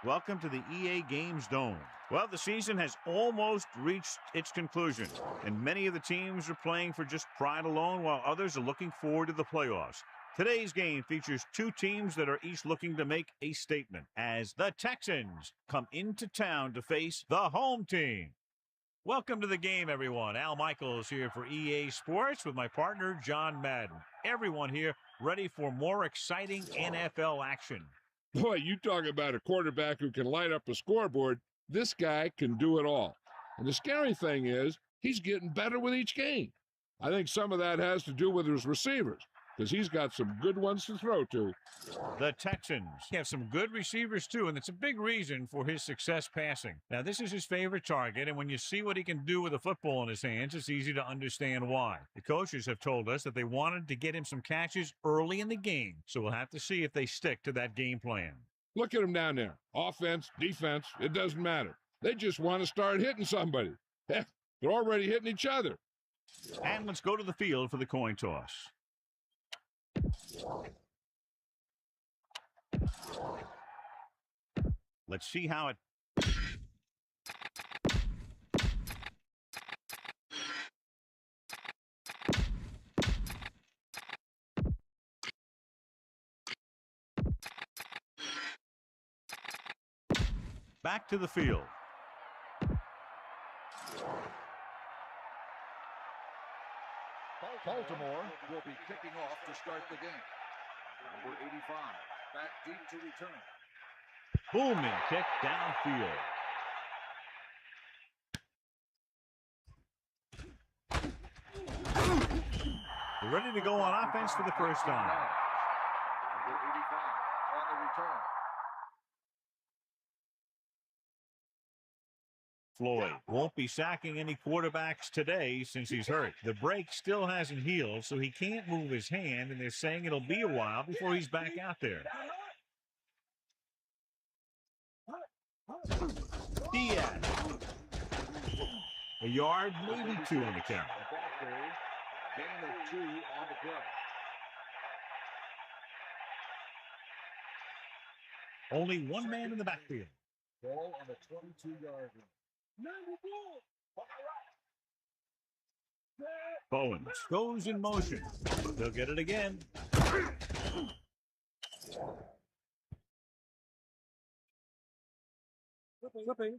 Welcome to the EA Games Dome. Well, the season has almost reached its conclusion, and many of the teams are playing for just pride alone, while others are looking forward to the playoffs. Today's game features two teams that are each looking to make a statement, as the Texans come into town to face the home team. Welcome to the game, everyone. Al Michaels here for EA Sports with my partner, John Madden. Everyone here ready for more exciting NFL action. Boy, you talk about a quarterback who can light up a scoreboard. This guy can do it all. And the scary thing is, he's getting better with each game. I think some of that has to do with his receivers, because he's got some good ones to throw to. The Texans have some good receivers, too, and it's a big reason for his success passing. Now, this is his favorite target, and when you see what he can do with a football in his hands, it's easy to understand why. The coaches have told us that they wanted to get him some catches early in the game, so we'll have to see if they stick to that game plan. Look at him down there. Offense, defense, it doesn't matter. They just want to start hitting somebody. Heck, they're already hitting each other. And let's go to the field for the coin toss. Let's see how it... Back to the field. Baltimore will be kicking off to start the game. Number 85, back deep to return. Booming kick downfield. They're ready to go on offense for the first time. Number 85 on the return. Floyd won't be sacking any quarterbacks today since he's hurt. The break still hasn't healed, so he can't move his hand, and they're saying it'll be a while before he's back out there. Diaz. A yard, maybe two on the count. Gain of 2 on the play. Only one man in the backfield. Ball on the 22-yard line. Bowens goes in motion. They'll get it again. Flipping.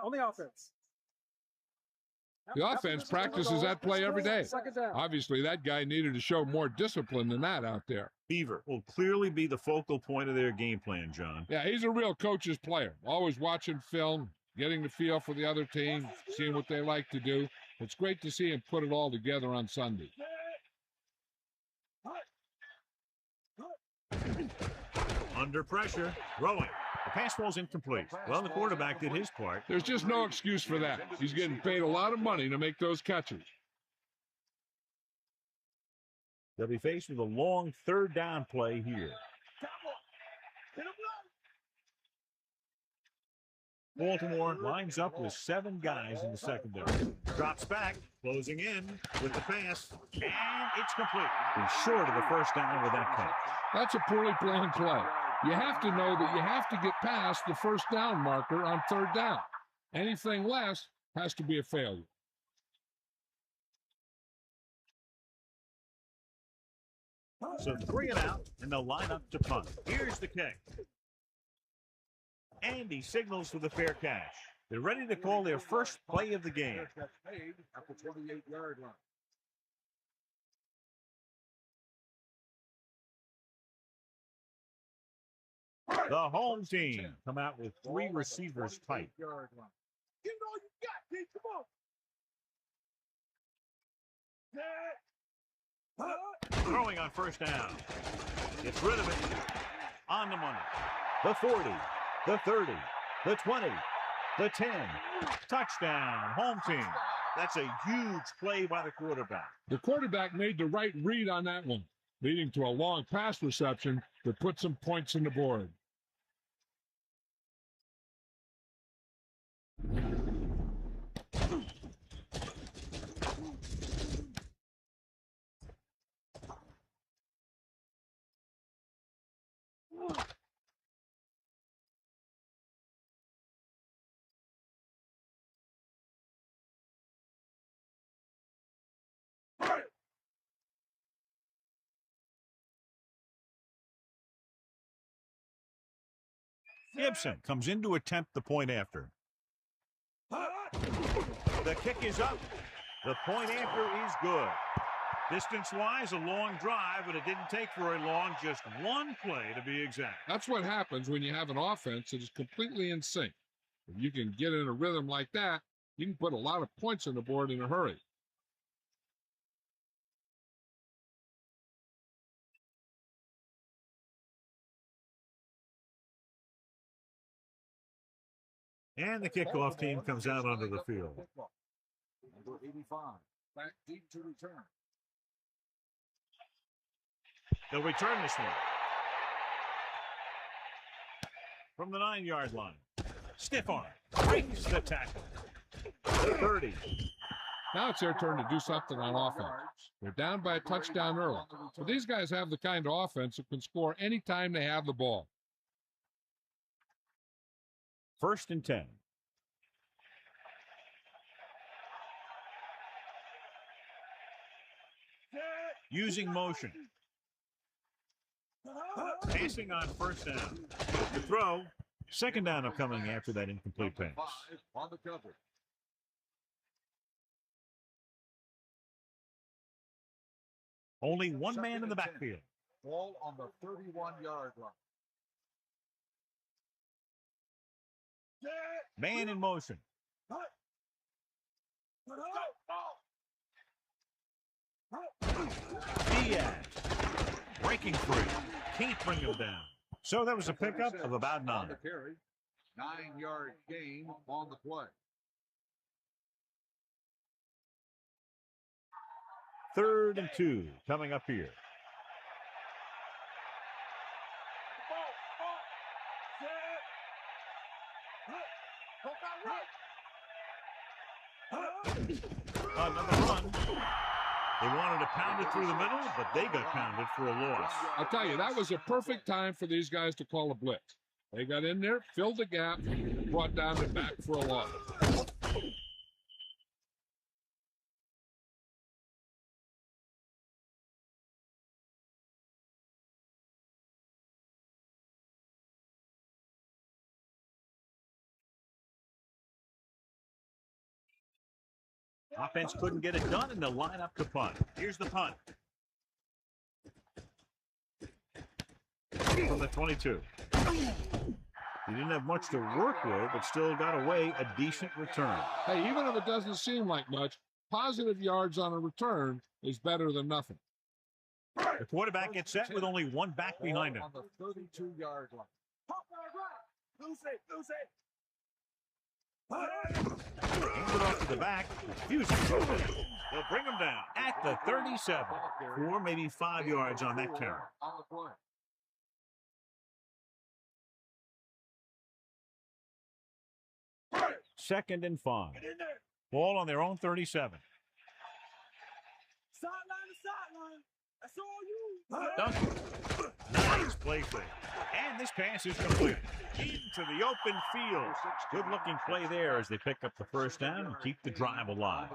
On the offense. The offense practices that play every day. Obviously, that guy needed to show more discipline than that out there. Beaver will clearly be the focal point of their game plan, John. Yeah, he's a real coach's player. Always watching film, getting the feel for the other team, seeing what they like to do. It's great to see him put it all together on Sunday. Under pressure, throwing. The pass ball's incomplete. Well, the quarterback did his part. There's just no excuse for that. He's getting paid a lot of money to make those catches. They'll be faced with a long third down play here. Baltimore lines up with 7 guys in the secondary. Drops back, closing in with the pass, and it's complete. He's short of the first down with that catch. That's a poorly planned play. You have to know that you have to get past the first down marker on third down. Anything less has to be a failure. So 3 and out, and they'll line up to punt. Here's the kick. And he signals for the fair catch. They're ready to call their first play of the game. Made at the 28-yard line. The home team come out with 3 receivers tight. Give it all you got, kid. Come on. Throwing on first down. Gets rid of it. On the money. The 40, the 30, the 20, the 10. Touchdown, home team. That's a huge play by the quarterback. The quarterback made the right read on that one, leading to a long pass reception that put some points on the board. Gibson comes in to attempt the point after. The kick is up. The point after is good. Distance-wise, a long drive, but it didn't take very long. Just one play to be exact. That's what happens when you have an offense that is completely in sync. If you can get in a rhythm like that, you can put a lot of points on the board in a hurry. And the kickoff team comes out onto the field. Number 85, back deep to return. They'll return this one. From the 9-yard line. Stiff arm. Breaks the tackle. 30. Now it's their turn to do something on offense. They're down by a touchdown early. But these guys have the kind of offense that can score anytime they have the ball. 1st and 10. Using motion. Passing on 1st down. The throw. 2nd down upcoming after that incomplete pass. On the cover. Only one man in the backfield. Ball on the 31-yard line. Man in motion. Diaz. Breaking free. Can't bring him down. So that was a pickup of about 9. 9-yard gain on the play. 3rd and 2 coming up here. Another run. They wanted to pound it through the middle, but they got pounded for a loss. I'll tell you, that was a perfect time for these guys to call a blitz. They got in there, filled the gap, and brought down the back for a loss. Offense couldn't get it done, and they'll line up to punt. Here's the punt. From the 22. He didn't have much to work with, but still got away a decent return. Hey, even if it doesn't seem like much, positive yards on a return is better than nothing. The quarterback gets set with only one back behind him. On the 32-yard line. Hands it off to the back. Fusion. They'll bring him down at the 37. 4, maybe 5 yards on that carry. On the play. Second and 5. Ball on their own 37. Duncan. Nice play fake. And this pass is complete. Into the open field. Good looking play there as they pick up the 1st down and keep the drive alive.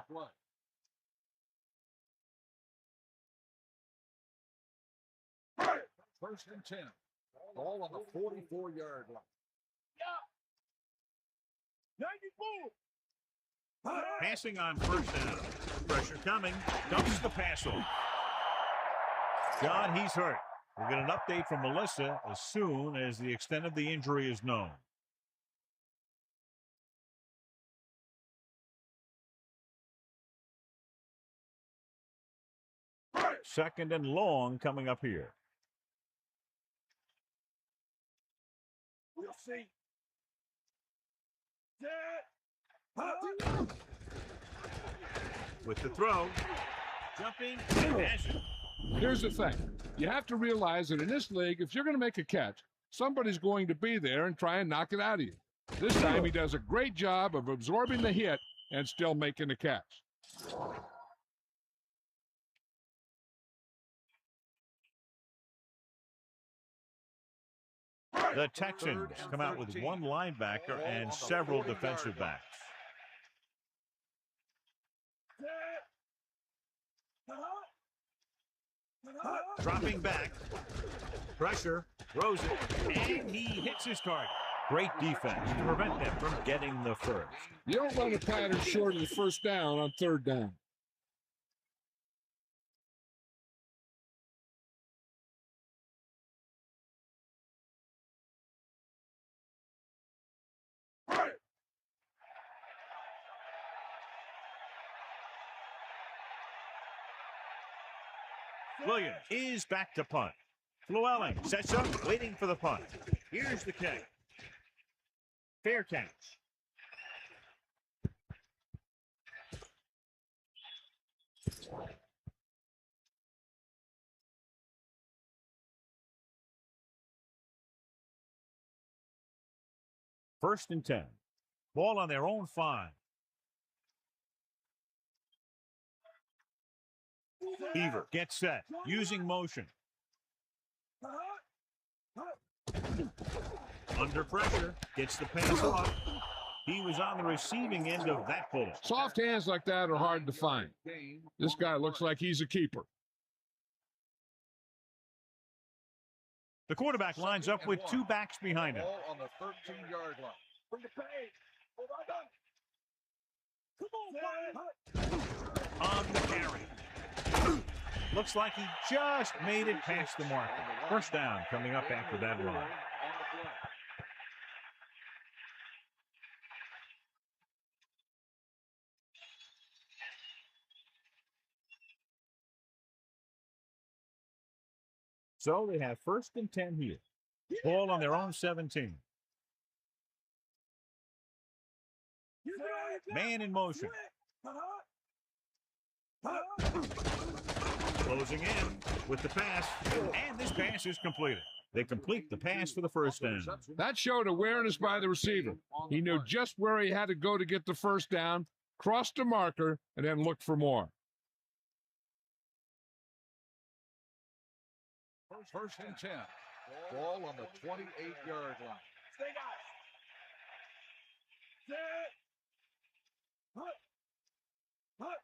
1st and 10. Ball on the 44-yard line. Passing on 1st down. Pressure coming. Dumps the pass off. John, he's hurt. We'll get an update from Melissa as soon as the extent of the injury is known. Second and long coming up here. We'll see. With the throw. Jumping and dashing. Here's the thing. You have to realize that in this league, if you're going to make a catch, somebody's going to be there and try and knock it out of you. This time he does a great job of absorbing the hit and still making the catch. The Texans come out with one linebacker and several defensive backs. Dropping back. Pressure. Throws it. And he hits his target. Great defense to prevent them from getting the first. You don't run a pattern short of the first down on third down. Williams is back to punt. Llewellyn sets up, waiting for the punt. Here's the kick. Fair catch. First and 10. Ball on their own 5. Beaver gets set, using motion. Under pressure, gets the pass off. He was on the receiving end of that bullet. Soft hands like that are hard to find. This guy looks like he's a keeper. The quarterback lines up with 2 backs behind him. Ball on the 13-yard line. Bring the pace. Come on, On the carry. Looks like he just made it past the marker. First down coming up after that run. So they have first and 10 here. Ball on their own 17. Man in motion. Closing in with the pass, and this pass is completed. They complete the pass for the first down. That showed awareness by the receiver. He knew just where he had to go to get the first down, crossed the marker, and then looked for more. First and 10. Ball on the 28-yard line. Stay guys. Set. Hut. Hut.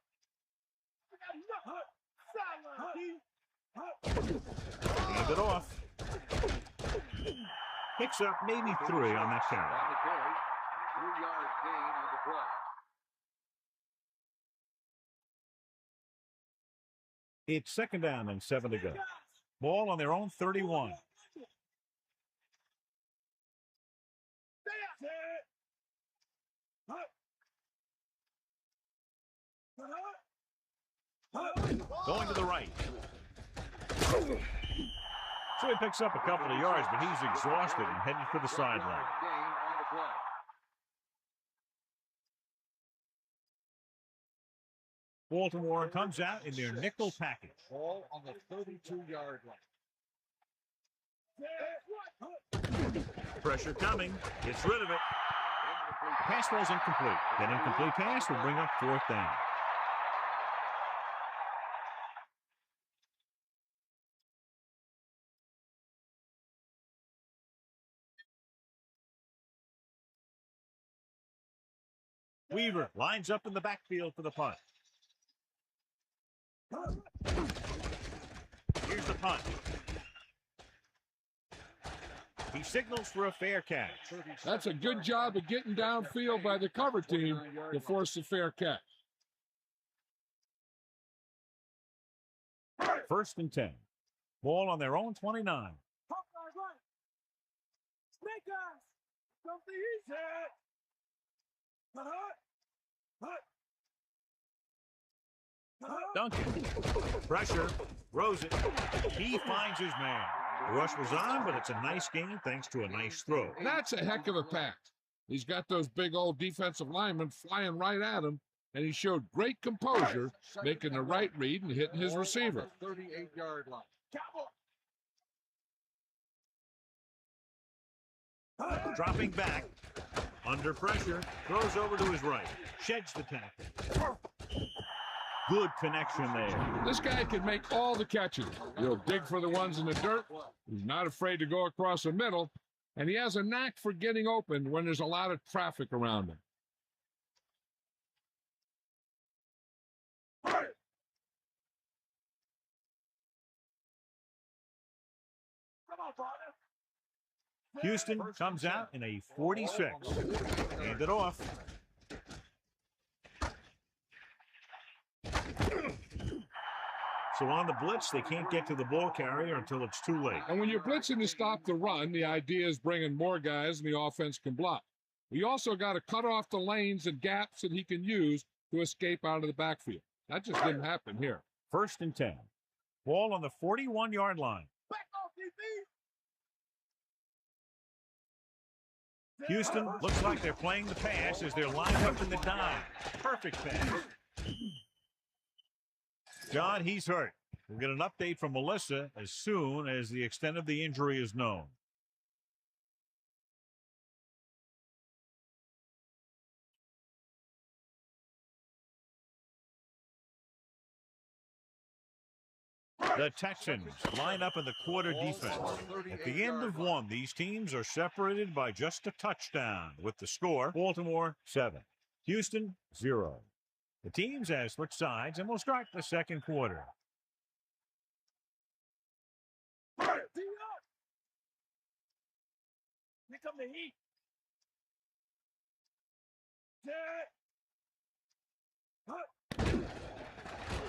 Hand it off. Picks up maybe 3 on that carry. On the carry, 3-yard gain on the play. It's second down and 7 to go. Ball on their own 31. Going to the right. So he picks up a couple of yards, but he's exhausted and headed for the sideline. Gain on the play. Baltimore comes out in their nickel package. Ball on the 32-yard line. Pressure coming. Gets rid of it. Pass ball's incomplete. That incomplete pass will bring up 4th down. Weaver lines up in the backfield for the punt. Here's the punt. He signals for a fair catch. That's a good job of getting downfield by the cover team to force a fair catch. First and 10. Ball on their own 29. Snake eyes. Something easy. Duncan. Pressure. Throws it. He finds his man. The rush was on, but it's a nice game thanks to a nice throw. That's a heck of a pass. He's got those big old defensive linemen flying right at him, and he showed great composure, making the right read and hitting his receiver. 38-yard line. Dropping back. Under pressure. Throws over to his right. Sheds the tackle. Good connection there. This guy can make all the catches. He'll dig for the ones in the dirt. He's not afraid to go across the middle. And he has a knack for getting open when there's a lot of traffic around him. Come on, partner. Houston comes out in a 46. Hand it off. So on the blitz, they can't get to the ball carrier until it's too late. And when you're blitzing to stop the run, the idea is bringing more guys and the offense can block. We also got to cut off the lanes and gaps that he can use to escape out of the backfield. That just didn't happen here. 1st and 10. Ball on the 41-yard line. Back off, DB. Houston looks like they're playing the pass as they're lined up in the dime. Perfect pass. John, he's hurt. We'll get an update from Melissa as soon as the extent of the injury is known. The Texans line up in the quarter defense. At the end of one, these teams are separated by just a touchdown with the score, Baltimore 7, Houston 0. The teams have switched sides and will start the second quarter. D up. Here come the heat.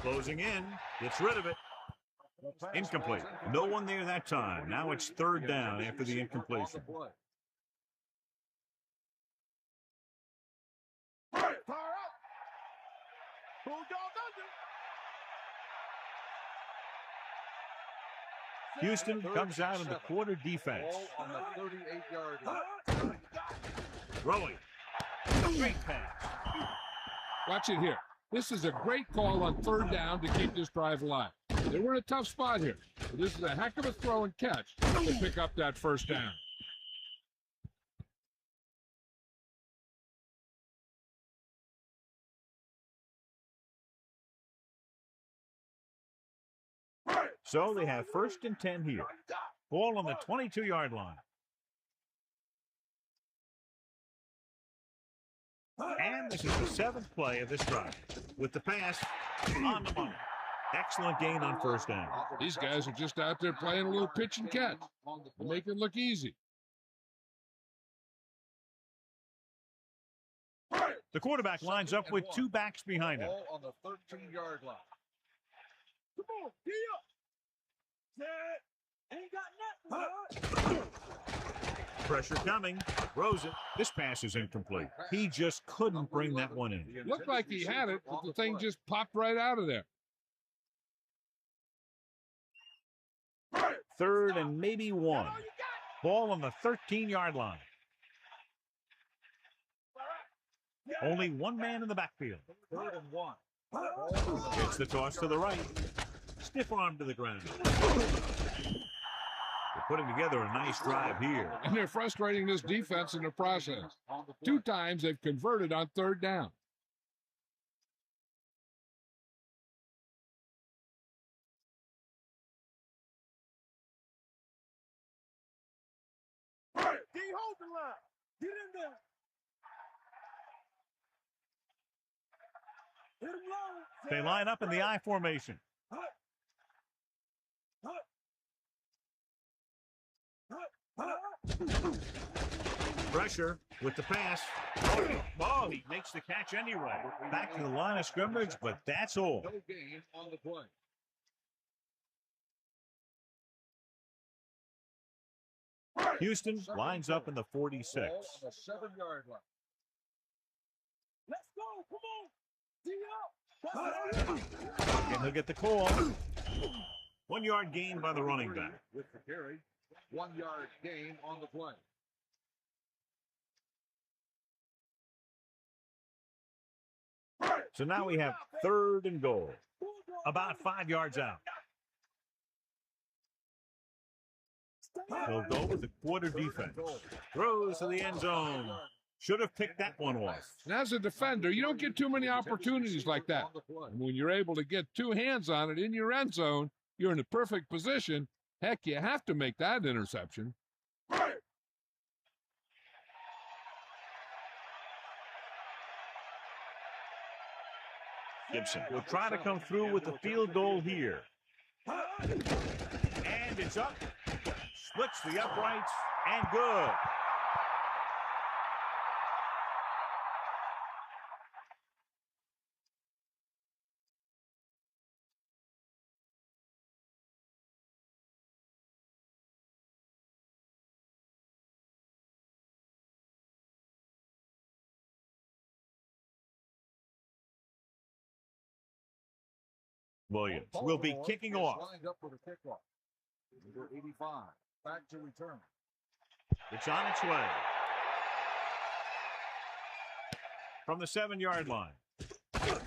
Closing in, gets rid of it. Incomplete. No one there that time. Now it's 3rd down after the incompletion. Houston comes out in the quarter defense. On the 38-yard line. Throwing. Great pass. Watch it here. This is a great call on 3rd down to keep this drive alive. They were in a tough spot here, but this is a heck of a throw and catch to pick up that 1st down. So they have 1st and 10 here. Ball on the 22-yard line. And this is the 7th play of this drive. With the pass on the money. Excellent gain on 1st down. These guys are just out there playing a little pitch and catch. They make it look easy. The quarterback lines up with 2 backs behind him. Ball on the 13-yard line. Come on, D up. Ain't got nothing. Pressure coming. Throws it. This pass is incomplete. He just couldn't bring that one in. Looked like he had it, but the thing just popped right out of there. 3rd and maybe 1. Ball on the 13-yard line. Only one man in the backfield. 3rd and 1. Gets the toss to the right. Stiff arm to the ground. They're putting together a nice drive here. And they're frustrating this defense in the process. 2 times they've converted on 3rd down. D hold the line. Get in there. Hit him low. They line up in the I formation. Pressure with the pass. Oh, he makes the catch anyway. Back to the line of scrimmage, but that's all. No gain on the play. Houston lines up in the 46. Ball on the 7-yard line. Let's go. Come on. D up. And he'll get the call. 1 yard gain by the running back. With the carry. 1 yard gain on the play. So now we have 3rd and goal. About 5 yards out. They'll go with the quarter defense. Throws to the end zone. Should have picked that one off. And as a defender, you don't get too many opportunities like that. And when you're able to get 2 hands on it in your end zone, you're in the perfect position. Heck, you have to make that interception. Gibson will try to come through with the field goal here. And it's up. Splits the uprights And good. Williams will be kicking off. Lined up for the kickoff. Number 85, back to return. It's on its way. From the 7-yard line. The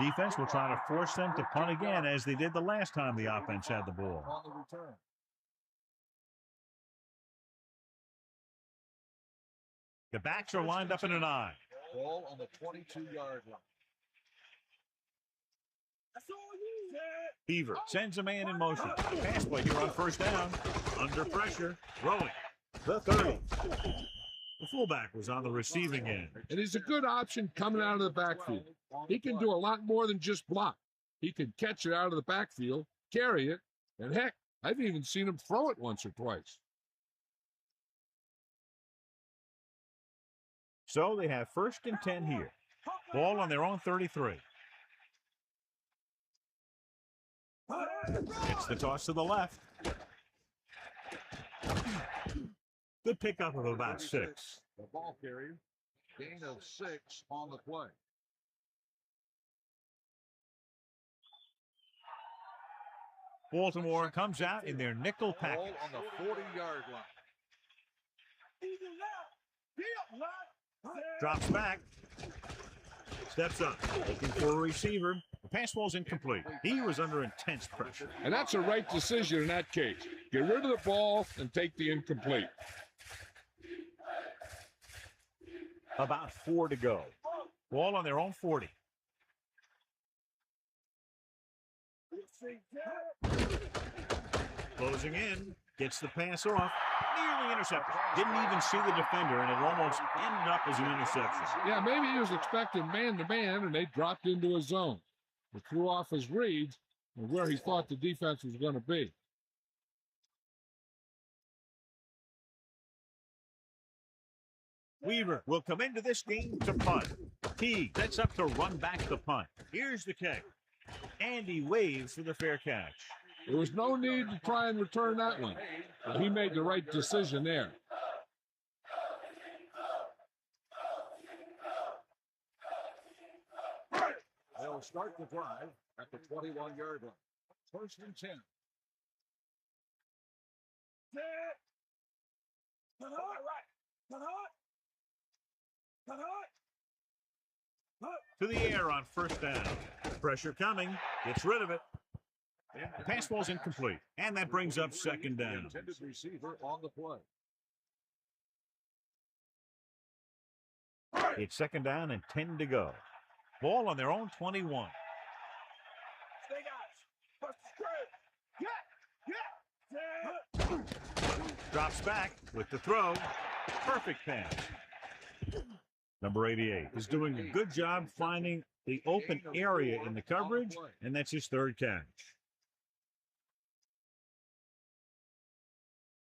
defense will try to force them to punt again as they did the last time the offense had the ball. On the return. The backs are lined up in an eye. Ball on the 22-yard line. That's all you, Zed. Beaver sends a man in motion. Pass play here on first down. Under pressure. Throwing. The 30. The fullback was on the receiving end. And he's a good option coming out of the backfield. He can do a lot more than just block. He can catch it out of the backfield, carry it, and heck, I've even seen him throw it once or twice. So they have 1st and 10 here. Ball on their own 33. It's the toss to the left. Good pickup of about 6. The ball carrier. Gain of 6 on the play. Baltimore comes out in their nickel package. Ball on the 40-yard line. Either left. Be up, left. Drops back. Steps up. Looking for a receiver. The pass ball's incomplete. He was under intense pressure. And that's a right decision in that case. Get rid of the ball and take the incomplete. About 4 to go. Ball on their own 40. Closing in. Gets the pass off. Nearly intercepted. Didn't even see the defender, and it almost ended up as an interception. Yeah, maybe he was expecting man-to-man, and they dropped into his zone. It threw off his reads and where he thought the defense was going to be. Weaver will come into this game to punt. He sets up to run back the punt. Here's the kick. And he waves for the fair catch. There was no need to try and return that one. He made the right decision there. They'll start the drive at the 21-yard line. 1st and 10. Zed. Cut hard. Cut hard. Cut hard. To the air on first down. Pressure coming. Gets rid of it. The pass ball's incomplete. And that brings up 2nd down. Intended receiver on the play. It's 2nd down and 10 to go. Ball on their own 21. Stay guys. Bust the script. Yeah. Zed. Drops back with the throw. Perfect pass. Number 88 is doing a good job finding the open area in the coverage, and that's his 3rd catch.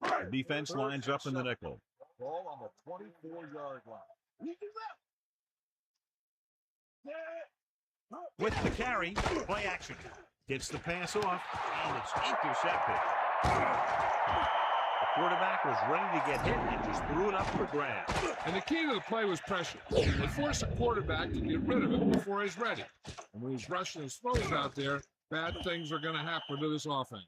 The defense lines up in the nickel. Ball on the 24-yard line. You can left. Zed. With the carry, play action. Gets the pass off, and it's intercepted. The quarterback was ready to get hit and just threw it up for grabs. And the key to the play was pressure. They force the quarterback to get rid of it before he's ready. And when he's rushing his throws out there, bad things are going to happen to this offense.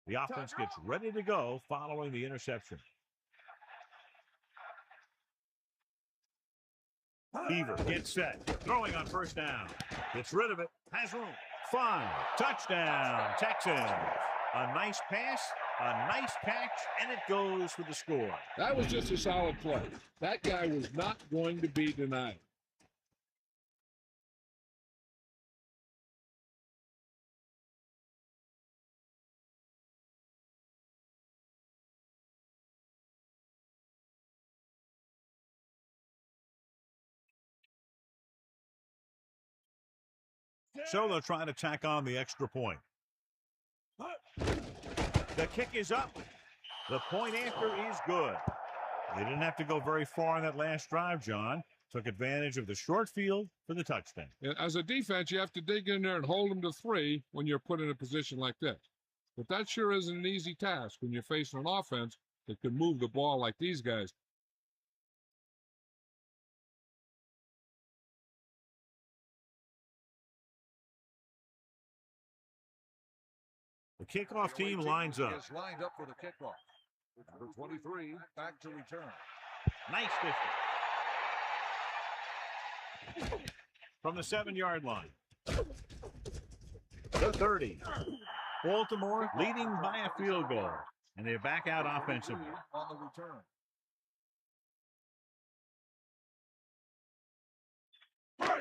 The offense gets ready to go following the interception. Beaver gets set. Throwing on first down. Gets rid of it. Has room. Fun. Touchdown, Texans. A nice pass, a nice catch, and it goes for the score. That was just a solid play. That guy was not going to be denied. So they'll try to tack on the extra point. The kick is up. The point after is good. They didn't have to go very far on that last drive, John. Took advantage of the short field for the touchdown. As a defense, you have to dig in there and hold them to 3 when you're put in a position like this. But that sure isn't an easy task when you're facing an offense that can move the ball like these guys. The kickoff team lines up. Is lined up for the kickoff. Number 23 back to return. Nice distance. From the 7-yard line. The 30. Baltimore leading by a field goal. And they're back out offensively. On the return.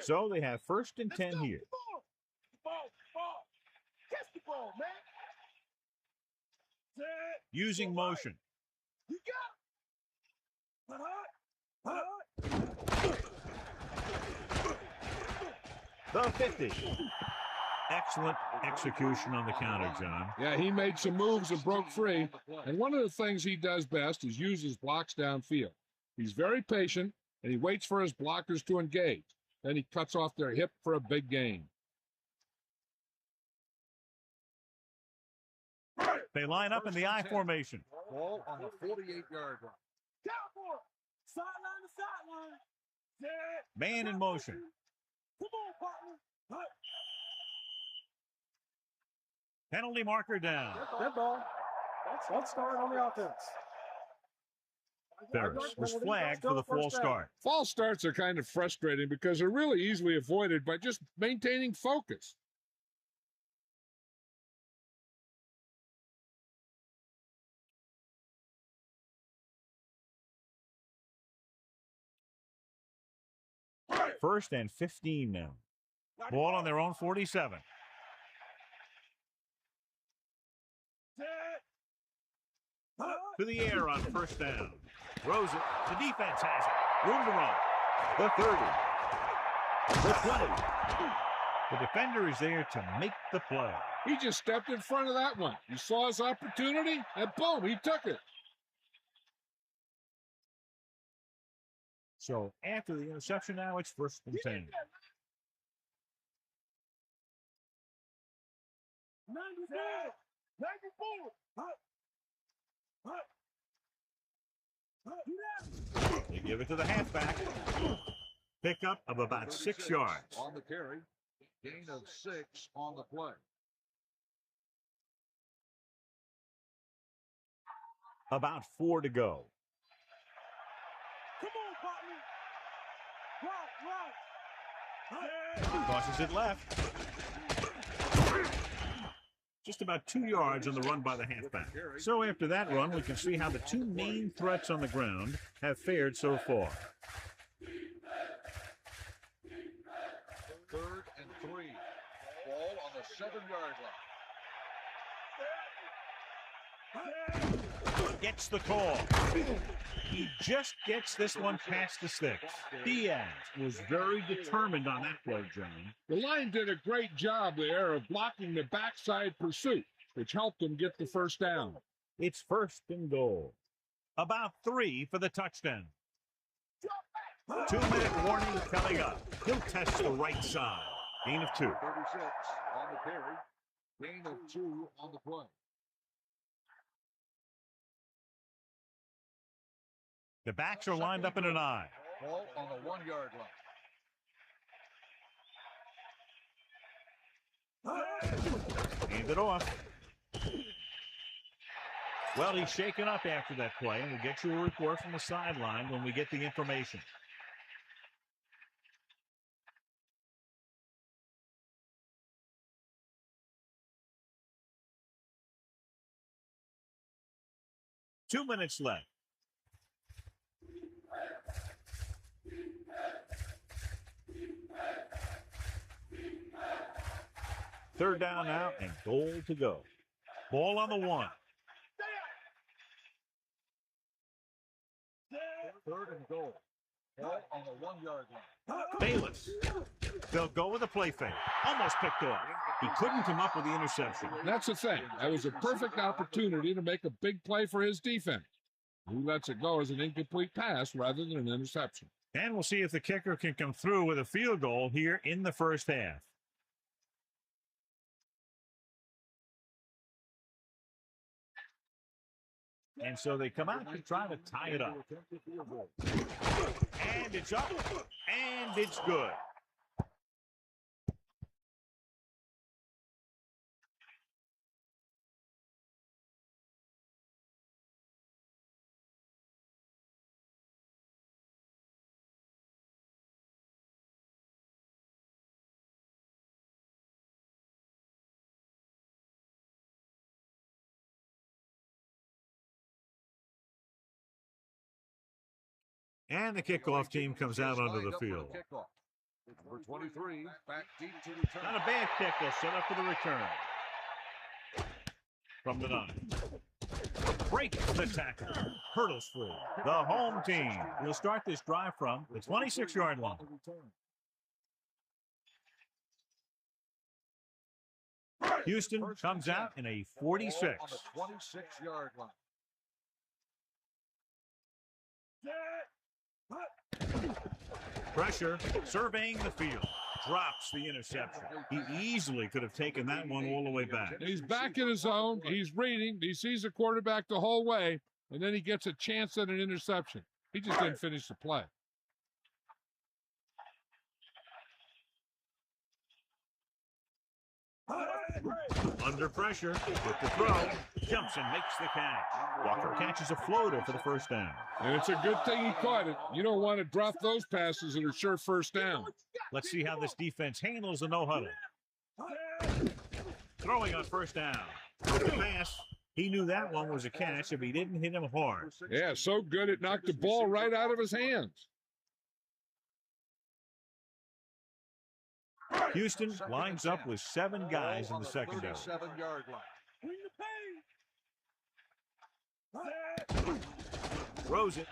So they have 1st and 10 here. Ball. Catch the ball, man. Using motion. You got The 50. Excellent execution on the counter, John. Yeah, he made some moves and broke free. And one of the things he does best is use his blocks downfield. He's very patient, and he waits for his blockers to engage. Then he cuts off their hip for a big gain. They line up in the I formation. Ball on the 48-yard line. Cowboy. Sideline to sideline. Man in motion. Come on, partner. Penalty marker down. Dead ball. That's start on the offense. Ferris was flagged for the false start. False starts are kind of frustrating because they're really easily avoided by just maintaining focus. First and 15 now. Ball on their own 47. To the air on 1st down. Throws it. The defense has it. Room to run. The 30. The 20. The defender is there to make the play. He just stepped in front of that one. He saw his opportunity, and boom, he took it. So after the interception now, it's 1st and 10. 94. They give it to the halfback. Pickup of about 6 yards. On the carry. Gain of 6 on the play. About 4 to go. Come on, partner. Right. Tosses it left. Just about 2 yards on the run by the halfback. So after that run, we can see how the 2 main threats on the ground have fared so far. 3rd and 3. Ball on the 7-yard line. Gets the call. He just gets this one past the sticks. Diaz was very determined on that play, John. The line did a great job there of blocking the backside pursuit, which helped them get the 1st down. It's 1st and goal. About 3 for the touchdown. 2-minute warning coming up. He'll test the right side. Gain of 2. 36 on the carry. Gain of 2 on the play. The backs are lined up in an I. Ball on the 1-yard line. Hand it off. Well, he's shaken up after that play, and we'll get you a report from the sideline when we get the information. Two minutes left. Third down now and goal to go. Ball on the 1. 3rd and goal. Ball on the 1-yard line. Bayless. They'll go with a play fake. Almost picked off. He couldn't come up with the interception. That's the thing. That was a perfect opportunity to make a big play for his defense. He lets it go as an incomplete pass rather than an interception. And we'll see if the kicker can come through with a field goal here in the first half. And so they come out to try to tie it up. And it's up. And it's good. And the kickoff team comes out onto the field. Number 23, back deep to return. Not a bad kick. They'll set up for the return. From the 9. Break the tackle. Hurdles free. The home team will start this drive from the 26-yard line. Houston comes out in a 46. On the 26-yard line. Pressure, surveying the field. Drops the interception. He easily could have taken that one all the way back. He's back in his zone. He's reading. He sees the quarterback the whole way, and then he gets a chance at an interception. He just didn't finish the play. Under pressure with the throw. Jumps and makes the catch. Walker catches a floater for the first down. And it's a good thing he caught it. You don't want to drop those passes that are sure first down. Let's see how this defense handles the no-huddle. Throwing on first down. The pass. He knew that one was a catch if he didn't hit him hard. Yeah, so good it knocked the ball right out of his hands. Houston lines up with 7 guys in the secondary. 37-yard line. Throws it.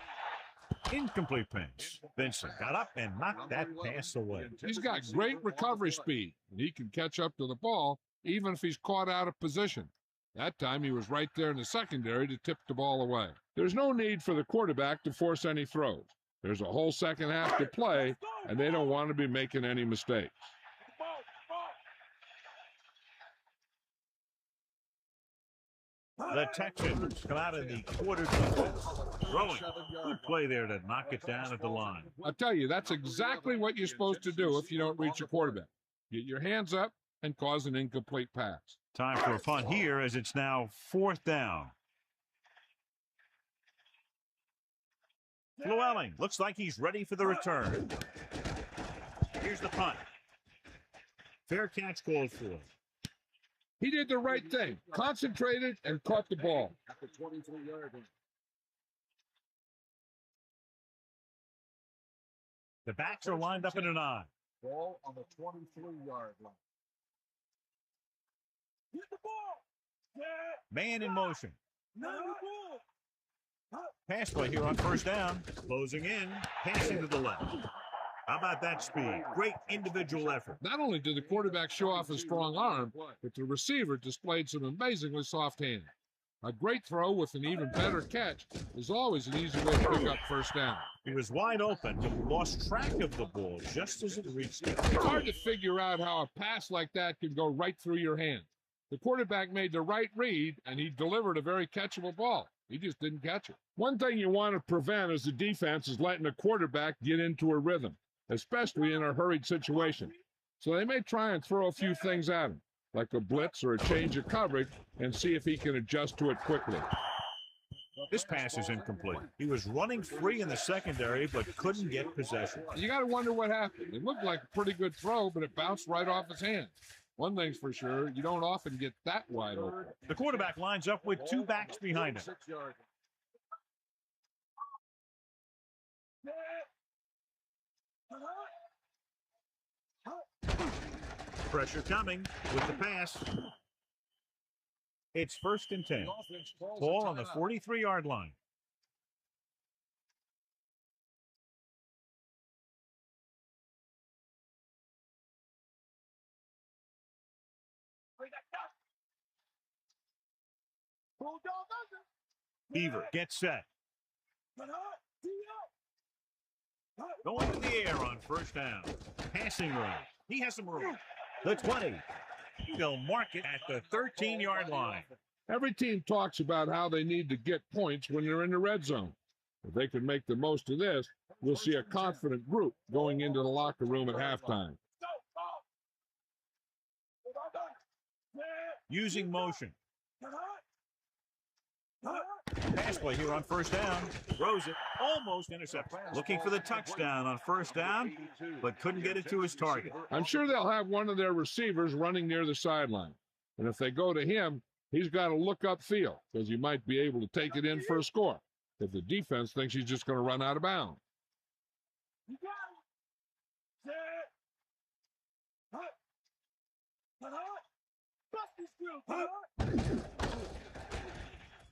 Incomplete pass. Vincent got up and knocked that pass away. He's got great recovery speed, and he can catch up to the ball even if he's caught out of position. That time he was right there in the secondary to tip the ball away. There's no need for the quarterback to force any throws. There's a whole second half to play, and they don't want to be making any mistakes. The Texans come out in the quarter defense. Throwing. Good play there to knock it down at the line. I'll tell you, that's exactly what you're supposed to do if you don't reach a quarterback. Get your hands up and cause an incomplete pass. Time for a punt here as it's now 4th down. Llewellyn looks like he's ready for the return. Here's the punt. Fair catch called for. He did the right thing, concentrated and caught the ball. At the 23-yard line. The backs are lined up in an eye. Ball on the 23-yard line. Get the ball. Man in motion. Pass play here on first down. Closing in. Passing to the left. How about that speed? Great individual effort. Not only did the quarterback show off his strong arm, but the receiver displayed some amazingly soft hands. A great throw with an even better catch is always an easy way to pick up first down. He was wide open, but lost track of the ball just as it reached him. It's hard to figure out how a pass like that can go right through your hands. The quarterback made the right read, and he delivered a very catchable ball. He just didn't catch it. One thing you want to prevent as a defense is letting a quarterback get into a rhythm, especially in a hurried situation. So they may try and throw a few things at him, like a blitz or a change of coverage, and see if he can adjust to it quickly. This pass is incomplete. He was running free in the secondary, but couldn't get possession. You got to wonder what happened. It looked like a pretty good throw, but it bounced right off his hands. One thing's for sure, you don't often get that wide open. The quarterback lines up with 2 backs behind him. 6-yard Pressure coming with the pass. It's 1st and 10. Ball on the 43-yard line. Bulldog under. Beaver gets set. Going in the air on first down. Passing run. He has some room. The 20. They'll mark it at the 13-yard line. Every team talks about how they need to get points when they're in the red zone. If they can make the most of this, we'll see a confident group going into the locker room at halftime. Using motion. Pass play here on first down. Throws it. Almost intercepted. Looking for the touchdown on first down, but couldn't get it to his target. I'm sure they'll have one of their receivers running near the sideline. And if they go to him, he's got to look upfield because he might be able to take it in for a score if the defense thinks he's just going to run out of bounds.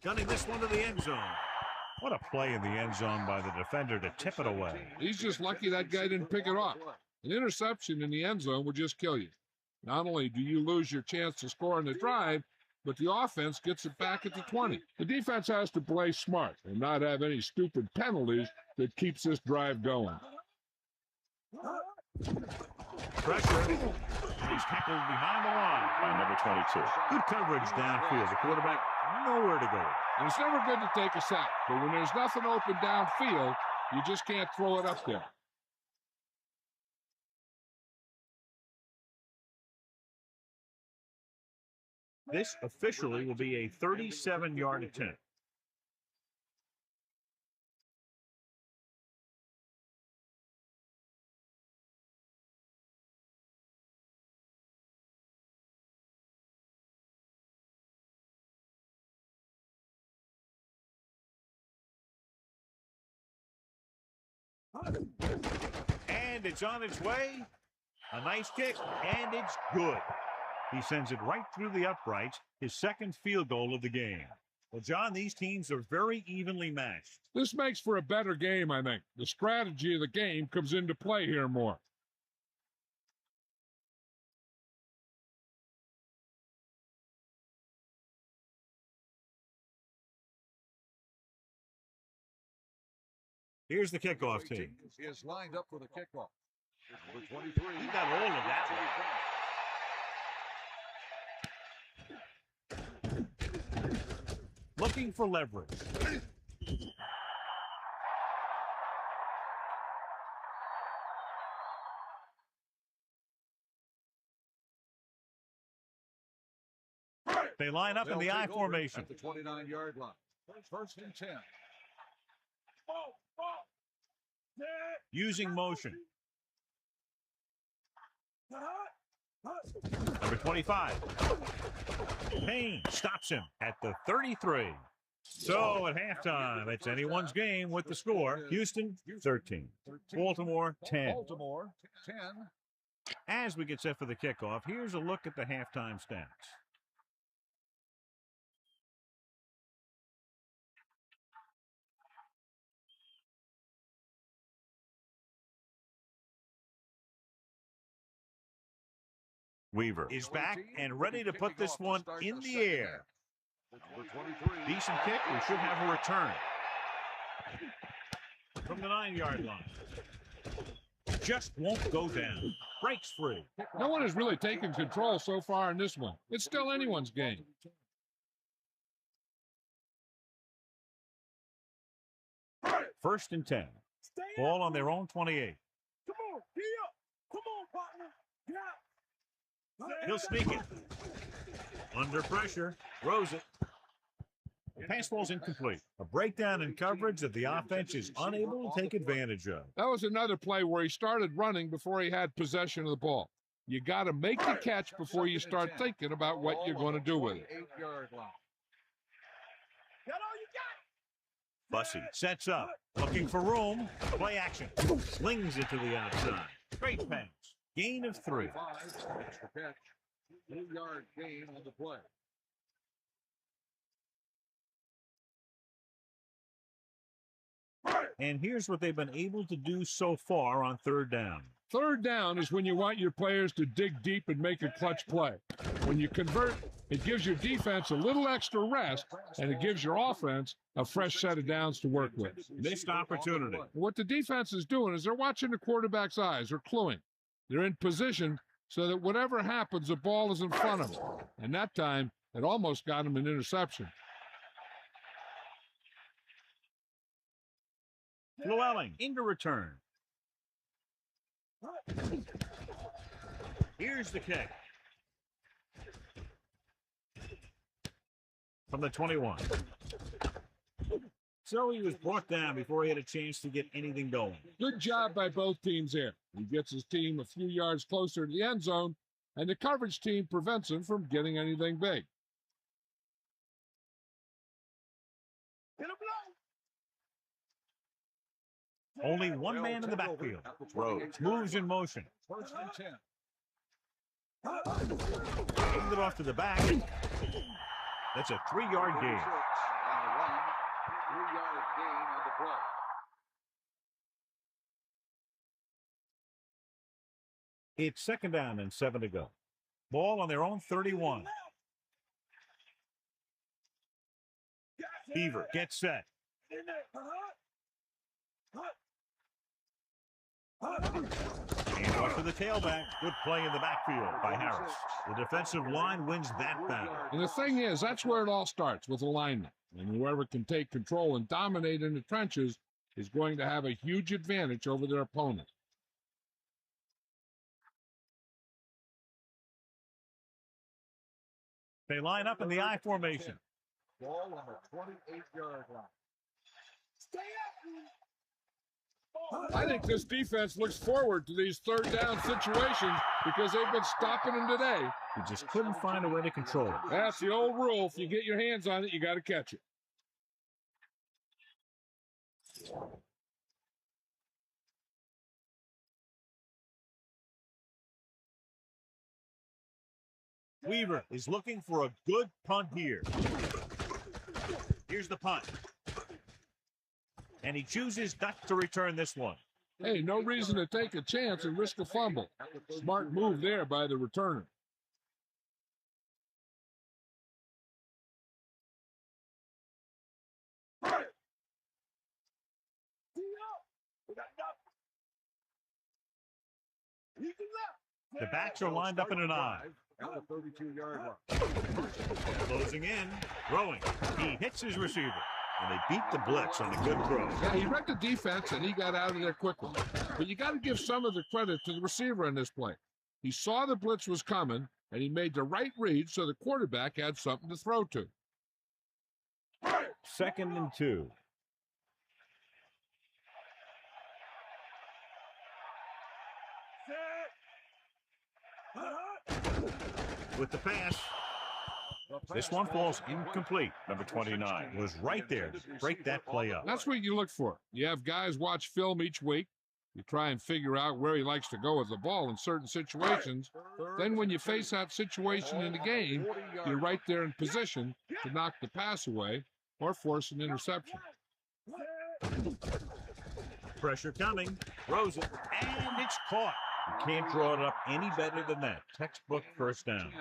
Gunning this one to the end zone. What a play in the end zone by the defender to tip it away. He's just lucky that guy didn't pick it off. An interception in the end zone would just kill you. Not only do you lose your chance to score in the drive, but the offense gets it back at the 20. The defense has to play smart and not have any stupid penalties that keeps this drive going. Pressure. He's tackled behind the line by number 22. Good coverage downfield. The quarterback nowhere to go. And it's never good to take a sack, but when there's nothing open downfield, you just can't throw it up there. This officially will be a 37-yard attempt. And it's on its way. A nice kick, and it's good. He sends it right through the uprights, his second field goal of the game. Well, John, these teams are very evenly matched. This makes for a better game, I think. The strategy of the game comes into play here more. Here's the kickoff team. Is lined up for the kickoff. Number 23. He got all of that. Looking for leverage. They line up in the I formation. At the 29-yard line. First and 10. Using motion. Number 25. Payne stops him at the 33. So at halftime, it's anyone's game with the score. Houston, 13. Baltimore, 10. Baltimore, 10. As we get set for the kickoff, here's a look at the halftime stats. Weaver is back and ready to put this one in the air. Decent kick. We should have a return. From the 9-yard line. Just won't go down. Breaks free. No one has really taken control so far in this one. It's still anyone's game. First and 10. Ball on their own 28. Come on, get up. Come on, partner. Get out. He'll sneak it. Under pressure. Throws it. The pass ball's incomplete. A breakdown in coverage that the offense is unable to take advantage of. That was another play where he started running before he had possession of the ball. You got to make the catch before you start thinking about what you're going to do with it. 8-yard line. Got all you got. Bussey sets up. Looking for room. Play action. Slings it to the outside. Great pass. Gain of 3. Extra catch. 2-yard gain on the play. And here's what they've been able to do so far on third down. Third down is when you want your players to dig deep and make a clutch play. When you convert, it gives your defense a little extra rest, and it gives your offense a fresh set of downs to work with. Missed opportunity. What the defense is doing is they're watching the quarterback's eyes. They're cluing. They're in position so that whatever happens, the ball is in front of them. And that time, it almost got him an interception. Llewellyn into return. Here's the kick. From the 21. So he was brought down before he had a chance to get anything going. Good job by both teams here. He gets his team a few yards closer to the end zone, and the coverage team prevents him from getting anything big. Only one man in the backfield. Rhodes moves in motion. First and 10. Handed it off to the back. That's a 3-yard gain. On the run, 3-yard gain on the play. It's 2nd down and 7 to go. Ball on their own 31. Beaver gets set. And off to the tailback. Good play in the backfield by Harris. The defensive line wins that battle. And the thing is, that's where it all starts, with alignment. And whoever can take control and dominate in the trenches is going to have a huge advantage over their opponent. They line up in the I formation. Ball on the 28-yard line. I think this defense looks forward to these third down situations because they've been stopping them today. He just couldn't find a way to control it. That's the old rule. If you get your hands on it, you got to catch it. Weaver is looking for a good punt here. Here's the punt. And he chooses not to return this one. Hey, no reason to take a chance and risk a fumble. Smart move there by the returner. The backs are lined up in an I. At the 32-yard line. Closing in, throwing. He hits his receiver. And they beat the blitz on a good throw. Yeah, he read the defense, and he got out of there quickly. But you got to give some of the credit to the receiver in this play. He saw the blitz was coming, and he made the right read so the quarterback had something to throw to. 2nd and 2. With the pass. This one falls incomplete. Number 29 was right there to break that play up. That's what you look for. You have guys watch film each week. You try and figure out where he likes to go with the ball in certain situations. Then when you face that situation in the game, you're right there in position to knock the pass away or force an interception. Pressure coming. Throws it. And it's caught. You can't draw it up any better than that. Textbook first down.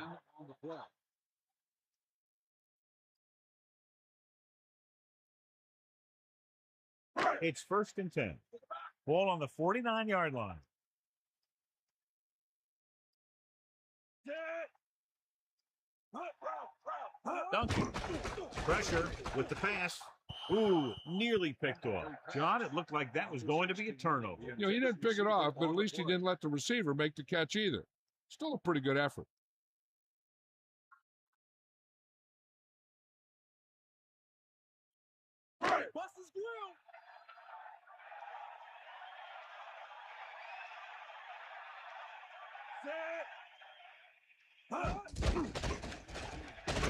It's 1st and 10. Ball on the 49-yard line. Duncan. Pressure with the pass. Ooh, nearly picked off. John, it looked like that was going to be a turnover. You know, he didn't pick it off, but at least he didn't let the receiver make the catch either. Still a pretty good effort. Bust his grill.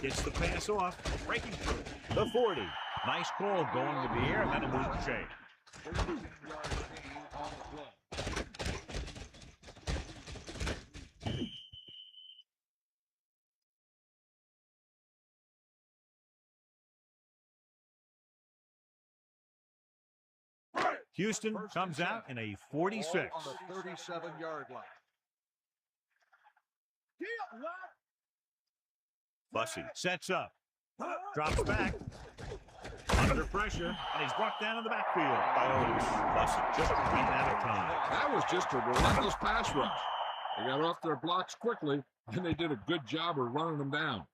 Gets the pass off. Breaking through. The 40. Nice call going to the air, and then a move change. Houston First comes and out 10. in a Ball 46. on the 37-yard line. Bussey sets up, drops back, under pressure, and he's brought down in the backfield by Otis. Bussey just ran out of time. That was just a relentless pass rush. They got off their blocks quickly, and they did a good job of running them down.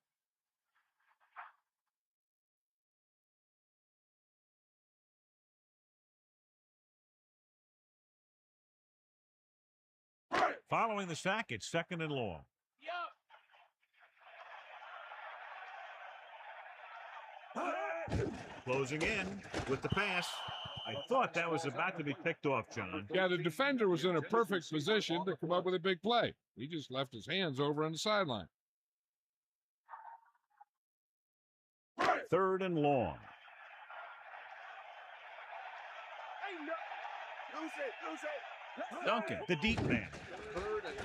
Following the sack, it's 2nd and long. Closing in with the pass. I thought that was about to be picked off, John. Yeah, the defender was in a perfect position to come up with a big play. He just left his hands over on the sideline. 3rd and long. Duncan, the deep man.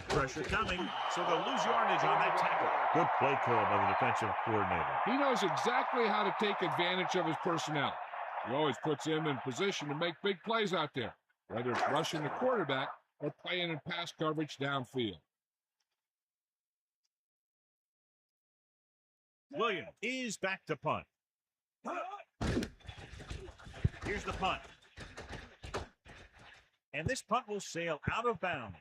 Pressure coming, so they'll lose yardage on that tackle. Good play call by the defensive coordinator. He knows exactly how to take advantage of his personnel. He always puts him in position to make big plays out there, whether it's rushing the quarterback or playing in pass coverage downfield. Williams is back to punt. Here's the punt. And this punt will sail out of bounds.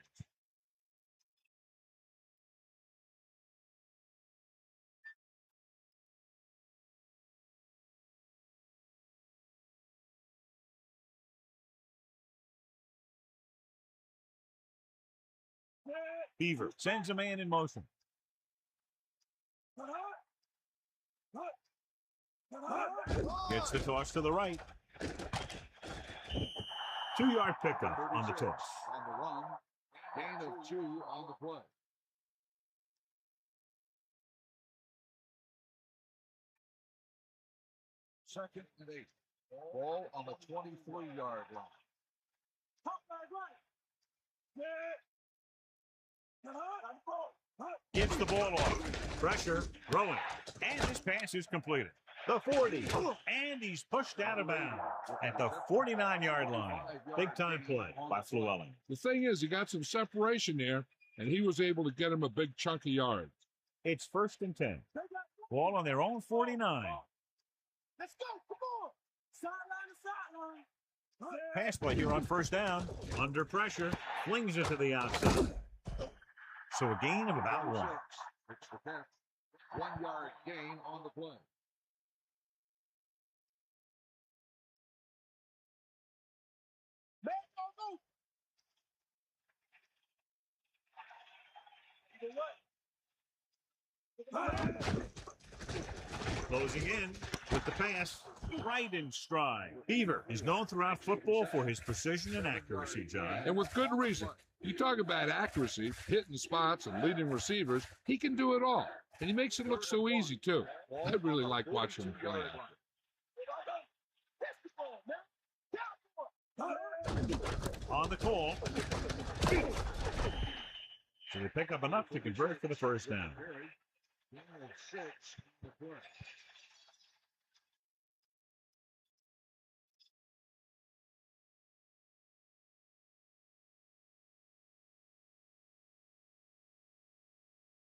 Beaver sends a man in motion. Gets the toss to the right. 2-yard pickup on the toss. On the run, gain of 2 on the play. Second and 8. Ball on the 23-yard line. Gets the ball off. Pressure, throwing. And this pass is completed. The 40. And he's pushed out of bounds at the 49-yard line. Big time play by Llewellyn. The thing is, he got some separation there, and he was able to get him a big chunk of yards. It's 1st and 10. Ball on their own 49. Let's go. Come on. Sideline to sideline. Pass play here on 1st down. Under pressure. Flings it to the outside. So a gain of about 1. It's the catch. 1-yard gain on the play. Closing in with the pass, right in stride. Beaver is known throughout football for his precision and accuracy, John. And with good reason. You talk about accuracy, hitting spots, and leading receivers, he can do it all. And he makes it look so easy, too. I really like watching him play out there. On the call. So they pick up enough to convert for the 1st down. 6 the play.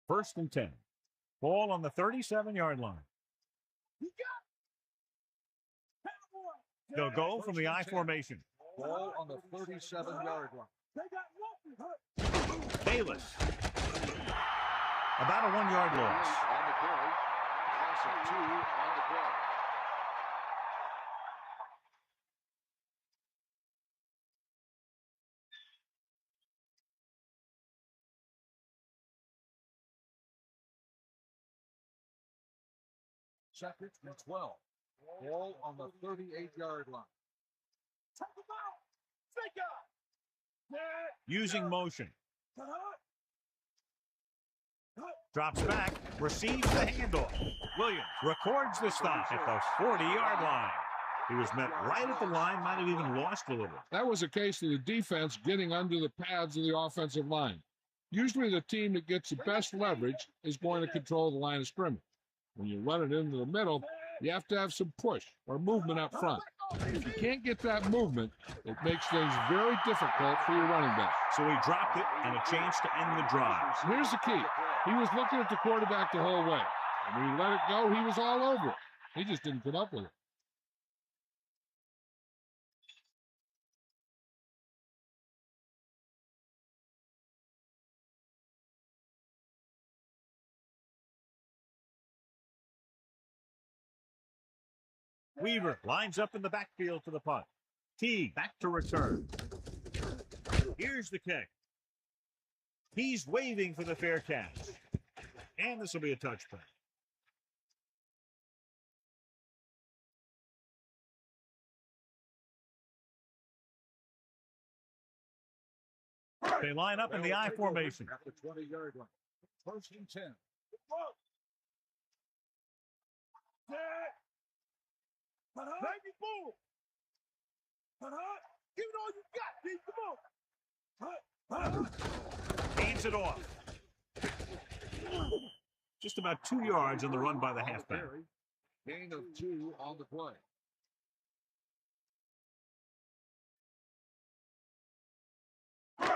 First and 10. Ball on the 37-yard line. They'll go from the I formation. Ball on the 37-yard line. Bayless. About a 1-yard loss. On the play. Loss of 2 on the play. Second and 12. Ball on the 38-yard line. Using motion. Drops back, receives the handoff. Williams records the stop at the 40-yard line. He was met right at the line, might have even lost a little. That was a case of the defense getting under the pads of the offensive line. Usually the team that gets the best leverage is going to control the line of scrimmage. When you run it into the middle, you have to have some push or movement up front. If you can't get that movement, it makes things very difficult for your running back. So he dropped it and a chance to end the drive. Here's the key. He was looking at the quarterback the whole way. And when he let it go, he was all over it. He just didn't come up with it. Weaver lines up in the backfield for the punt. Teague back to return. Here's the kick. He's waving for the fair catch. And this will be a touchback. They line up in the I formation. At the 20-yard line. First and 10. Baby boom. Give it all you got, Pete. Come on. Hands it off. Just about 2 yards on the run by the halfback. Gain of 2 on the play. Come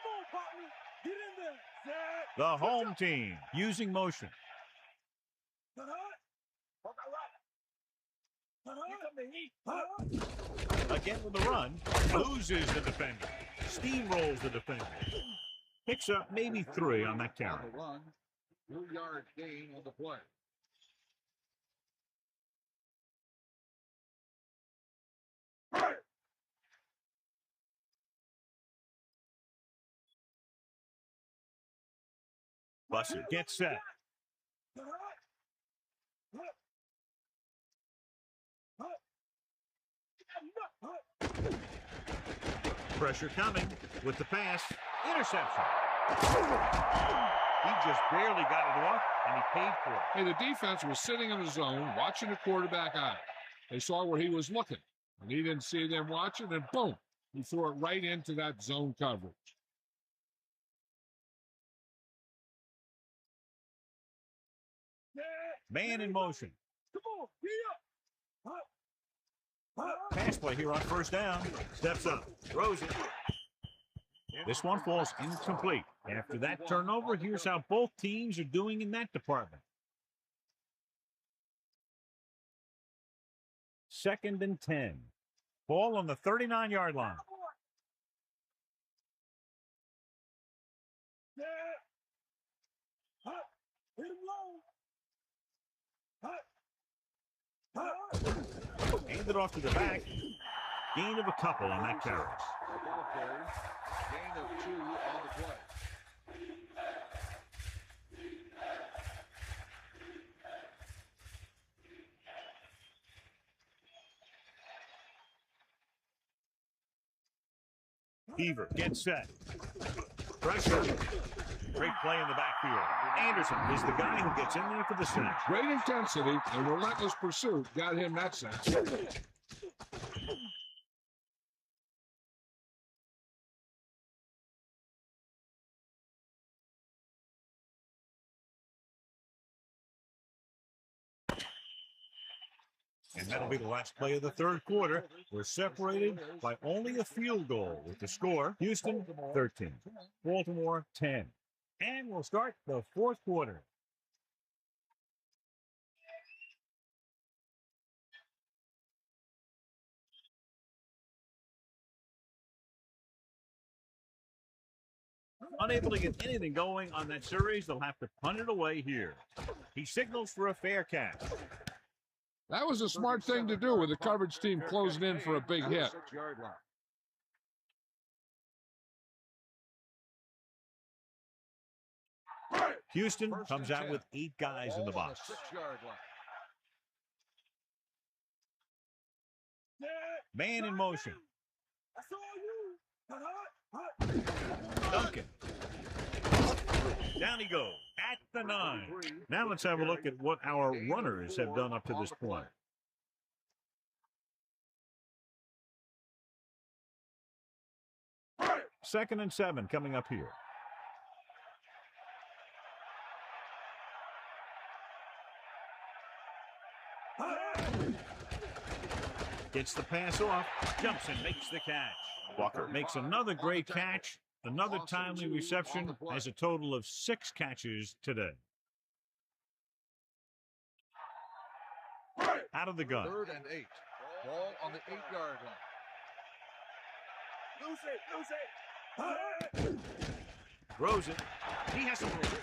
on, partner. Get in there. The home team using motion. Again with the run. Loses the defender. Steamrolls the defender. Picks up maybe 3 on that carry. On the run, 2-yard gain on the play. Busser gets set. Pressure coming with the pass. Interception. He just barely got it off, and he paid for it. Hey, the defense was sitting in the zone, watching the quarterback eye. They saw where he was looking, and he didn't see them watching, and boom, he threw it right into that zone coverage. Man in motion. Come on, Pass play here on first down. Steps up. Throws it. This one falls incomplete. After that turnover, here's how both teams are doing in that department. 2nd and 10. Ball on the 39-yard line. Hit him low. Hand it off to the back. Gain of a couple on that carry. Ball carry. Gain of 2 on the play. Beaver gets set. Pressure. Great play in the backfield. Anderson is the guy who gets in there for the sack. Great intensity and relentless pursuit got him that sack. And that'll be the last play of the third quarter. We're separated by only a field goal with the score. Houston, 13. Baltimore, 10. And we'll start the fourth quarter. Unable to get anything going on that series, they'll have to punt it away here. He signals for a fair catch. That was a smart thing to do with the coverage team closing in for a big hit. 6-yard line. Houston comes out with 8 guys in the box. 6-yard line. Man in motion. I saw you. Duncan. Down he goes at the 9. Now let's have a look at what our runners have done up to this point. Second and 7 coming up here. Gets the pass off. Jumps and makes the catch. Walker makes another great catch. Another timely reception. Has a total of 6 catches today. Out of the gun. 3rd and 8. Ball on the 8-yard line. Lose it. Throws it. He has to move it.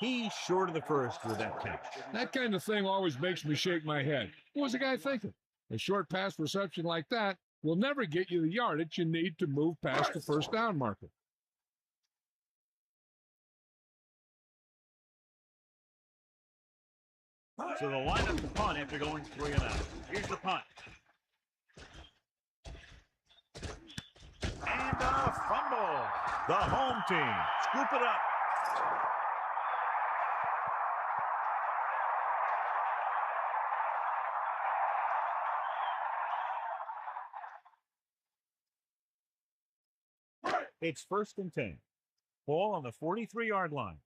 He's short of the first with that catch. That kind of thing always makes me shake my head. What was the guy thinking? A short pass reception like that will never get you the yardage you need to move past the first down marker. So they'll line up the punt after going 3 and out. Here's the punt. And a fumble. The home team scoop it up. It's 1st and 10. Ball on the 43-yard line.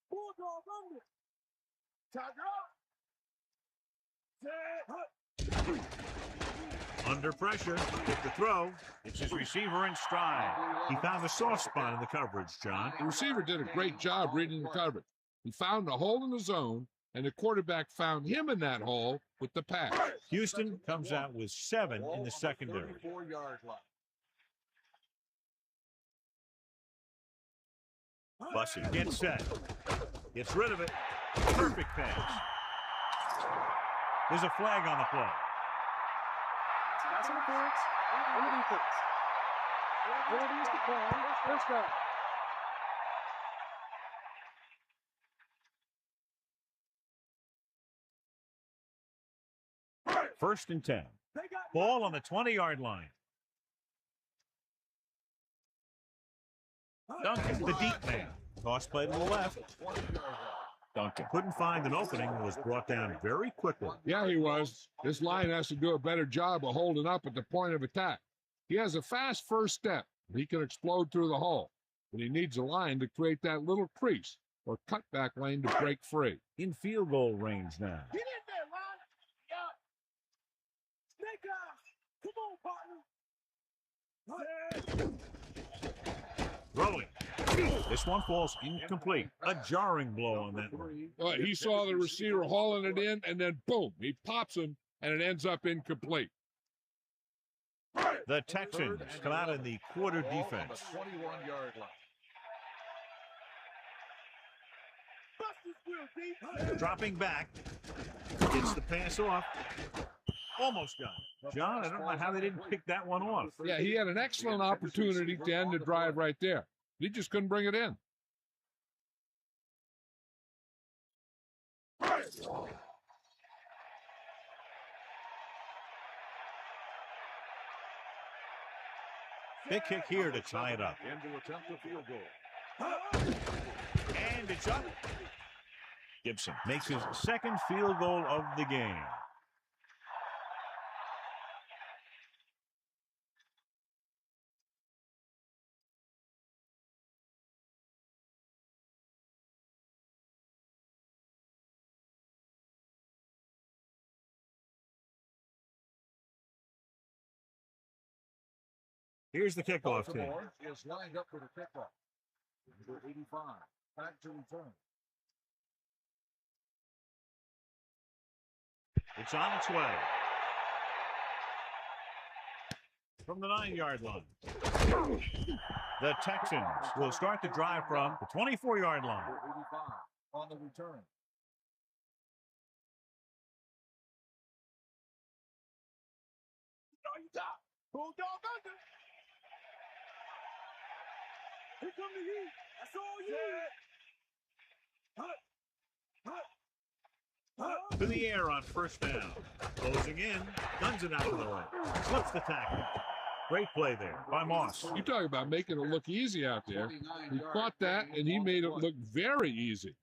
Bulldog under. Tiger up. Under pressure. With the throw. It's his receiver in stride. He found a soft spot in the coverage, John. The receiver did a great job reading the coverage. He found a hole in the zone, and the quarterback found him in that hole with the pass. Houston comes out with 7 in the secondary. 34-yard line. Bussy gets set. Gets rid of it. Perfect pass. There's a flag on the play. Pass interference. On the defense. Penalty is declined. First down. First and 10. Ball on the 20-yard line. Duncan, the deep man. Toss play to the left. Duncan couldn't find an opening and was brought down very quickly. Yeah, he was. This line has to do a better job of holding up at the point of attack. He has a fast first step. He can explode through the hole. But he needs a line to create that little crease or cutback lane to break free. In field goal range now. Get in there, Ron. Yeah. Snake eyes. Come on, partner. Throwing. This one falls incomplete. A jarring blow on that one. He saw the receiver hauling it in, and then boom, he pops him, and it ends up incomplete. The Texans come out in the quarter defense. 21-yard line. Dropping back. Gets the pass off. Almost got it. John, I don't know how they didn't pick that one off. Yeah, he had an excellent opportunity to end the drive right there. He just couldn't bring it in. Big kick here to tie it up. Into attempt a field goal. And it's up. Gibson makes his 2nd field goal of the game. Here's the kickoff team. Baltimore is lined up for the kickoff. Number 85. Back to return. It's on its way. From the 9-yard line. The Texans will start the drive from the 24-yard line. Number 85 on the return. Bulldog under. Here come the heat. That's all you. To the air on first down. Closing in. Guns it out of the way. Slips the tackle. Great play there by Moss. You talk about making it look easy out there. He caught that, and he made it look very easy.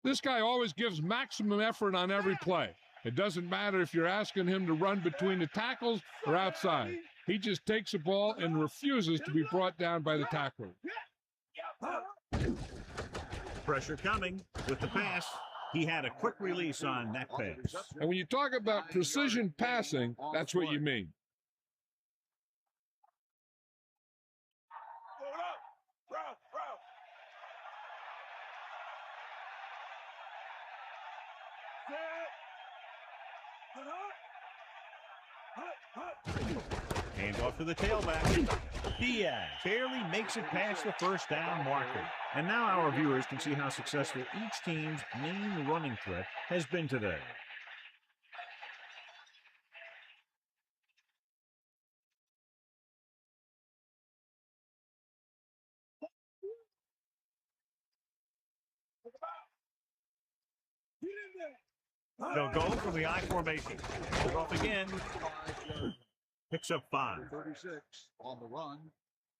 This guy always gives maximum effort on every play. It doesn't matter if you're asking him to run between the tackles or outside. He just takes the ball and refuses to be brought down by the tackler. Pressure coming with the pass. He had a quick release on that pass. And when you talk about precision passing, that's what you mean. Hand off to the tailback. Diaz barely makes it past the first down marker. And now our viewers can see how successful each team's main running threat has been today. They'll go from the I formation. Goes off again. Picks up 5. 36 on the run.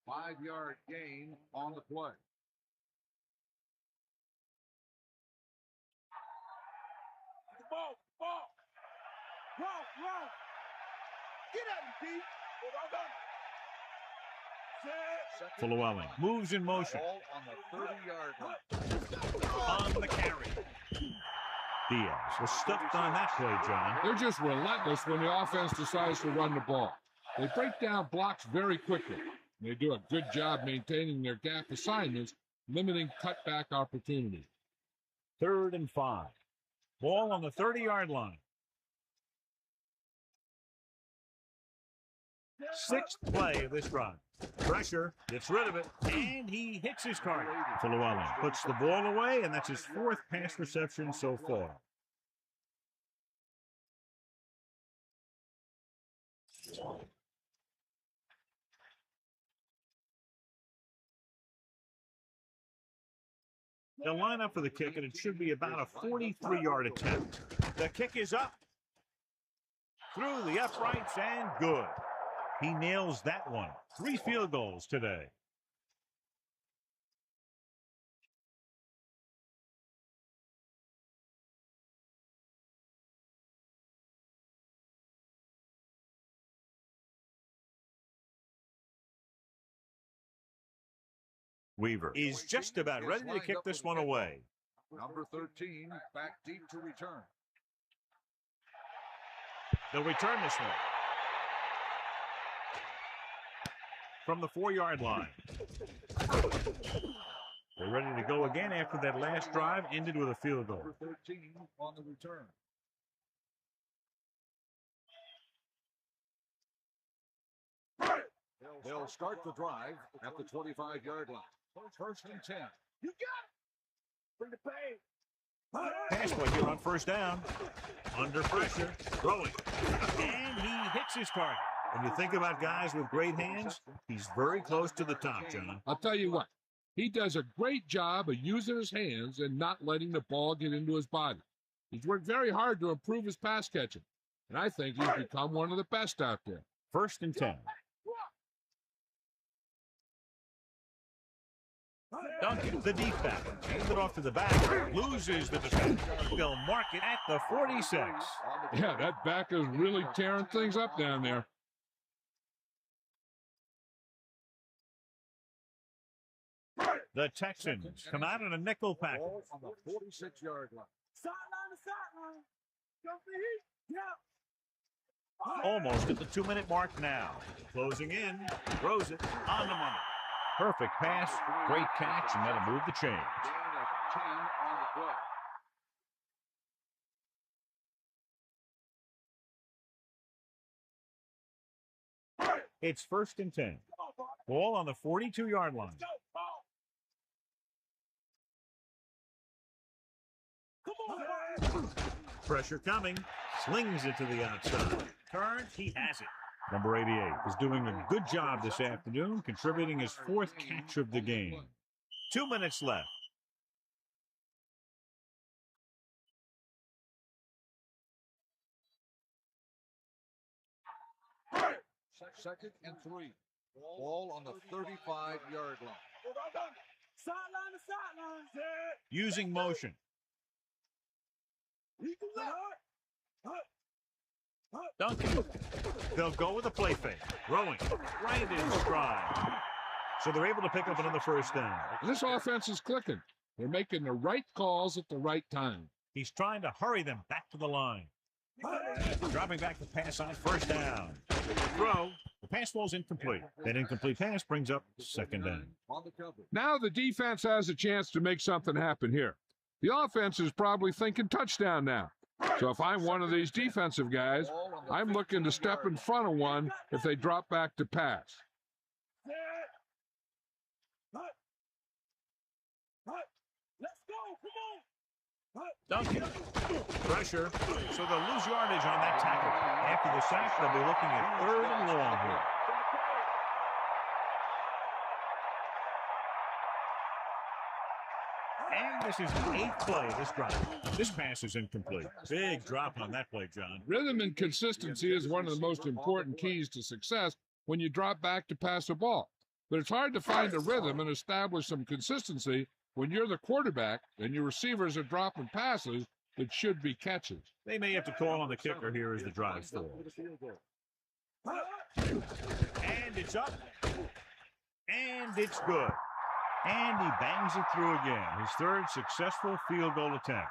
5-yard gain on the play. Ball. Run. Get at him, Pete. Llewellyn moves in motion. Ball on the 30-yard line. On the carry. Diaz was stuffed on that play, John. They're just relentless when the offense decides to run the ball. They break down blocks very quickly. They do a good job maintaining their gap assignments, limiting cutback opportunities. 3rd and 5. Ball on the 30-yard line. 6th play of this run. Pressure, gets rid of it, and he hits his target. Llewellyn puts the ball away, and that's his 4th pass reception so far. They'll line up for the kick, and it should be about a 43-yard attempt. The kick is up. Through the uprights, and good. He nails that one. 3 field goals today. Weaver is just about ready to kick this one away. Number 13, back deep to return. They'll return this one. From the 4-yard line. They're ready to go again after that last drive ended with a field goal. Number 13 on the return. They'll start the drive at the 25-yard line. 1st and 10. You got it. Bring the pain. Pass play here on 1st down. Under pressure. Throwing. And he hits his target. When you think about guys with great hands, he's very close to the top, John. I'll tell you what, he does a great job of using his hands and not letting the ball get into his body. He's worked very hard to improve his pass catching, and I think he's become one of the best out there. 1st and 10. Duncan, the deep back, hands it off to the back, loses the defense. They'll mark it at the 46. Yeah, that back is really tearing things up down there. The Texans come out in a nickel package. Ball on the 46-yard line. Sideline to sideline. Jump the heat. Yeah. Almost at the 2-minute mark now. Closing in, throws it on the money. Perfect pass, great catch, and that'll move the chains. Gain of 10 on the play. It's 1st and 10. Ball on the 42-yard line. Go, ball. Come on, Pressure coming, slings it to the outside. Turns, he has it. Number 88 is doing a good job this afternoon, contributing his 4th catch of the game. 2 minutes left. Second and 3. Ball on the 35-yard line. Sideline to sideline. Using motion. Duncan. They'll go with a play fake. Throwing right in stride. So they're able to pick up another first down. This offense is clicking. They're making the right calls at the right time. He's trying to hurry them back to the line. Dropping back the pass on first down. Throw. The pass falls incomplete. That incomplete pass brings up second down. Now the defense has a chance to make something happen here. The offense is probably thinking touchdown now. So if I'm one of these defensive guys, I'm looking to step in front of one if they drop back to pass. Let's go. Come on. Duncan. Pressure. So they'll lose yardage on that tackle. After the sack, they'll be looking at 3rd and long here. And this is the 8th play of this drive. This pass is incomplete. Big drop on that play, John. Rhythm and consistency is one of the most important keys to success when you drop back to pass a ball. But it's hard to find a rhythm and establish some consistency when you're the quarterback and your receivers are dropping passes that should be catches. They may have to call on the kicker here as the drive stalls. And it's up. And it's good. And he bangs it through again. His 3rd successful field goal attempt.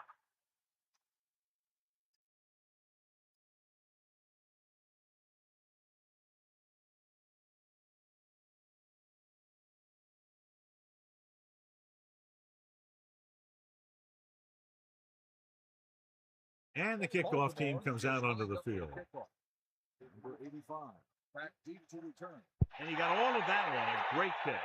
And the kickoff team comes out onto the field. Number 85, back deep to return. And he got all of that one. A great kick.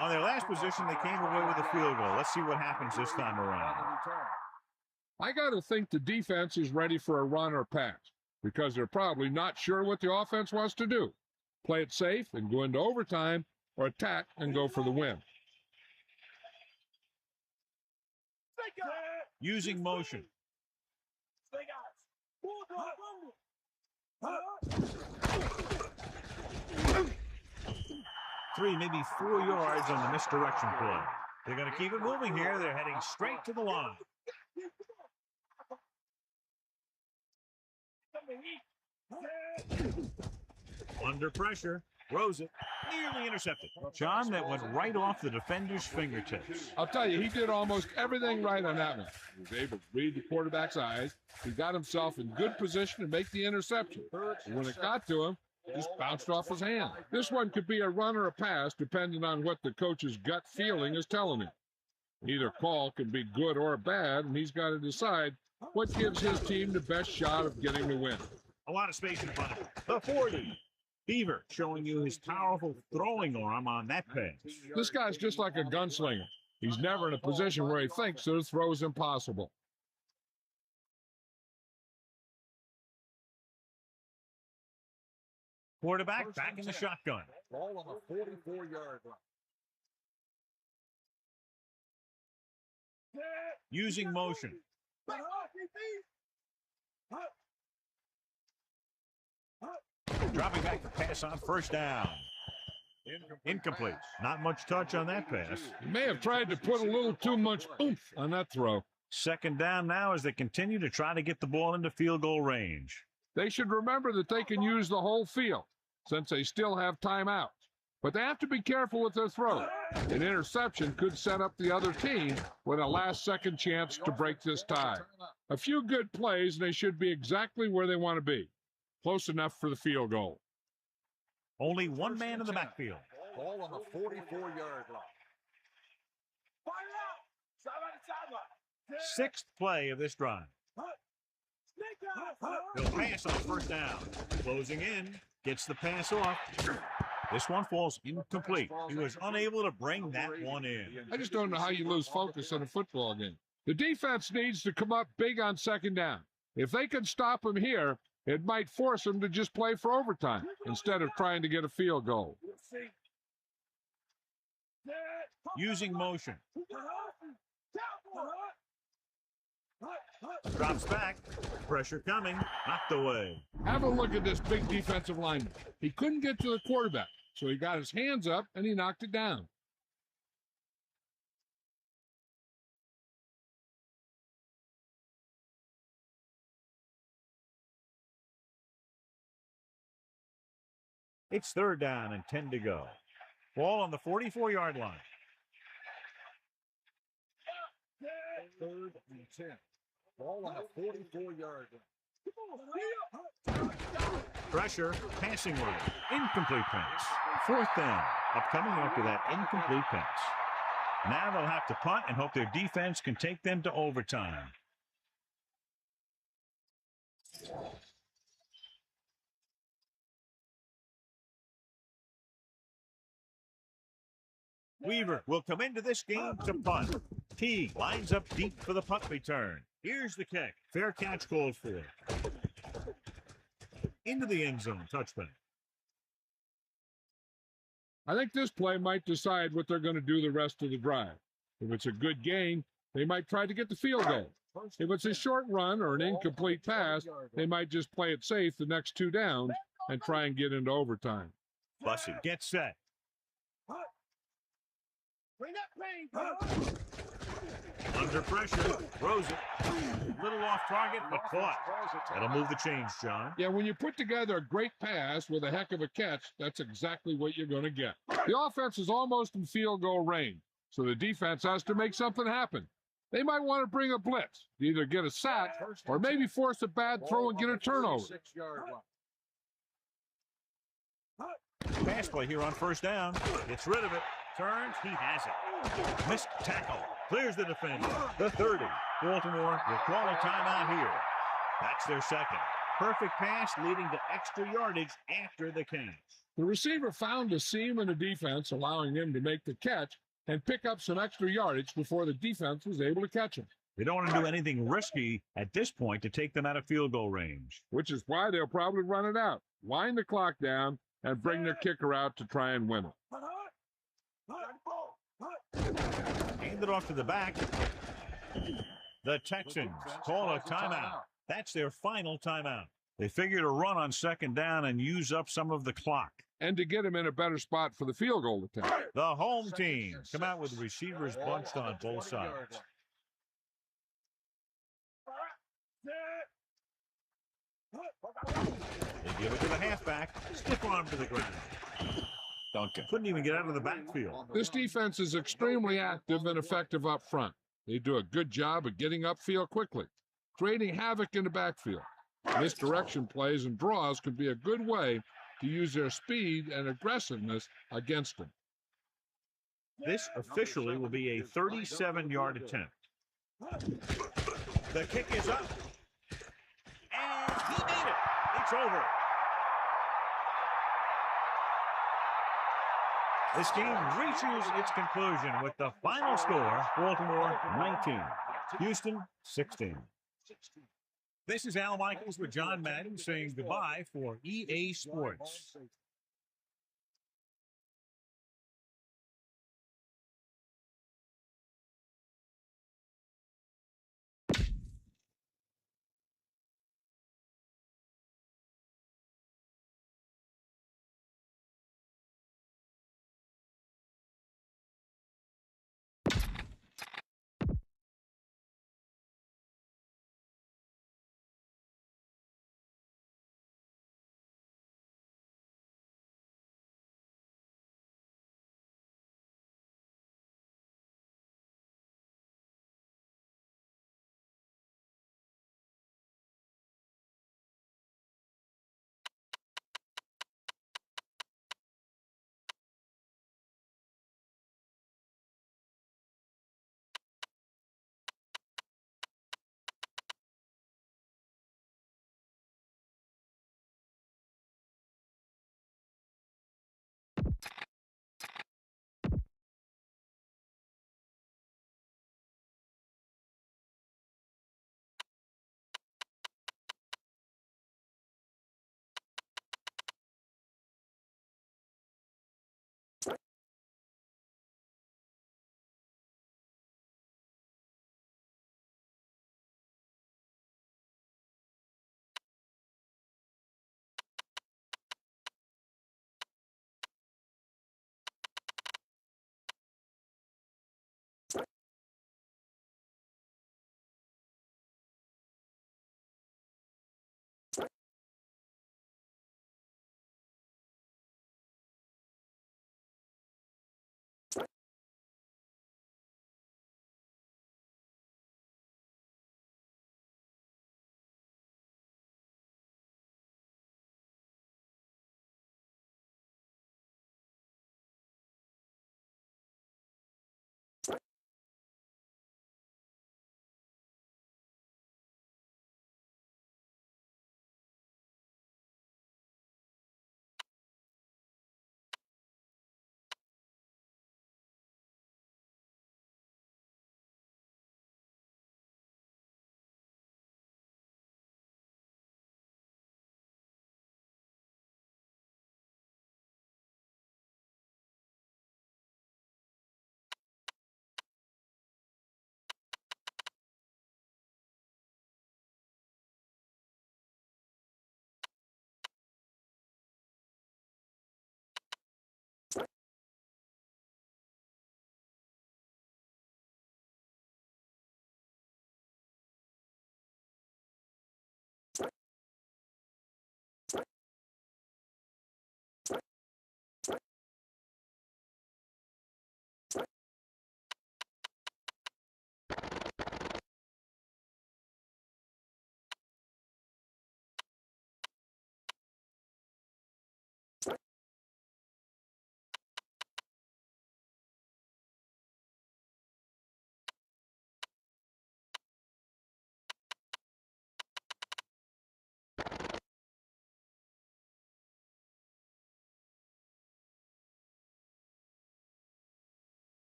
On their last position, they came away with a field goal. Let's see what happens this time around. I got to think the defense is ready for a run or pass because they're probably not sure what the offense wants to do. Play it safe and go into overtime, or attack and go for the win. Using motion. 3, maybe 4 yards on the misdirection play. They're going to keep it moving here. They're heading straight to the line. Under pressure. Throws it. Nearly intercepted. John, that went right off the defender's fingertips. I'll tell you, he did almost everything right on that one. He was able to read the quarterback's eyes. He got himself in good position to make the interception. And when it got to him, it just bounced off his hand. This one could be a run or a pass, depending on what the coach's gut feeling is telling him. Either call can be good or bad, and he's got to decide what gives his team the best shot of getting the win. A lot of space in front of him. The 40. Beaver showing you his powerful throwing arm on that pass. This guy's just like a gunslinger. He's never in a position where he thinks that his throw is impossible. Quarterback back in the shotgun. Ball on the 44-yard line. Using motion. Dropping back the pass on first down. Incomplete. Not much touch on that pass. He may have tried to put a little too much oomph on that throw. Second down now as they continue to try to get the ball into field goal range. They should remember that they can use the whole field since they still have timeouts. But they have to be careful with their throw. An interception could set up the other team with a last-second chance to break this tie. A few good plays, and they should be exactly where they want to be. Close enough for the field goal. Only one man in the backfield. Ball on the 44-yard line. 6th play of this drive. He'll pass on first down. Closing in. Gets the pass off. This one falls incomplete. He was unable to bring that one in. I just don't know how you lose focus in a football game. The defense needs to come up big on second down. If they can stop him here, it might force him to just play for overtime instead of trying to get a field goal. Using motion. Drops back. Pressure coming. Knocked away. Have a look at this big defensive lineman. He couldn't get to the quarterback, so he got his hands up and he knocked it down. It's 3rd down and 10 to go. Ball on the 44-yard line. 3rd and 10. Ball on the 44-yard line. Pressure, passing lane, incomplete pass. 4th down, upcoming after that incomplete pass. Now they'll have to punt and hope their defense can take them to overtime. Weaver will come into this game to punt. Teague lines up deep for the punt return. Here's the kick. Fair catch called for. Into the end zone, touchback. I think this play might decide what they're going to do the rest of the drive. If it's a good gain, they might try to get the field goal. If it's a short run or an incomplete pass, they might just play it safe the next 2 downs and try and get into overtime. Bussey gets set. Bring that plane. Under pressure, throws it. Little off target, but caught. That'll move the chains, John. Yeah, when you put together a great pass with a heck of a catch, that's exactly what you're going to get. The offense is almost in field goal range, so the defense has to make something happen. They might want to bring a blitz, either get a sack or maybe force a bad throw and get a turnover. Pass play here on 1st down. Gets rid of it. Turns. He has it. Missed tackle. Clears the defender. The 30. Baltimore will call a timeout here. That's their second. Perfect pass leading to extra yardage after the catch. The receiver found a seam in the defense, allowing him to make the catch and pick up some extra yardage before the defense was able to catch him. They don't want to do anything risky at this point to take them out of field goal range. Which is why they'll probably run it out, wind the clock down, and bring their kicker out to try and win it. Hand it off to the back. The Texans call a timeout. That's their final timeout. They figure to run on 2nd down and use up some of the clock. And to get him in a better spot for the field goal attempt. The home team come out with receivers bunched on both sides. They give it to the halfback. Stiff arm to the ground. Duncan couldn't even get out of the backfield. This defense is extremely active and effective up front. They do a good job of getting upfield quickly, creating havoc in the backfield. Misdirection plays and draws could be a good way to use their speed and aggressiveness against them. This officially will be a 37-yard attempt. The kick is up. And he made it. It's over. This game reaches its conclusion with the final score, Baltimore 19, Houston 16. This is Al Michaels with John Madden saying goodbye for EA Sports.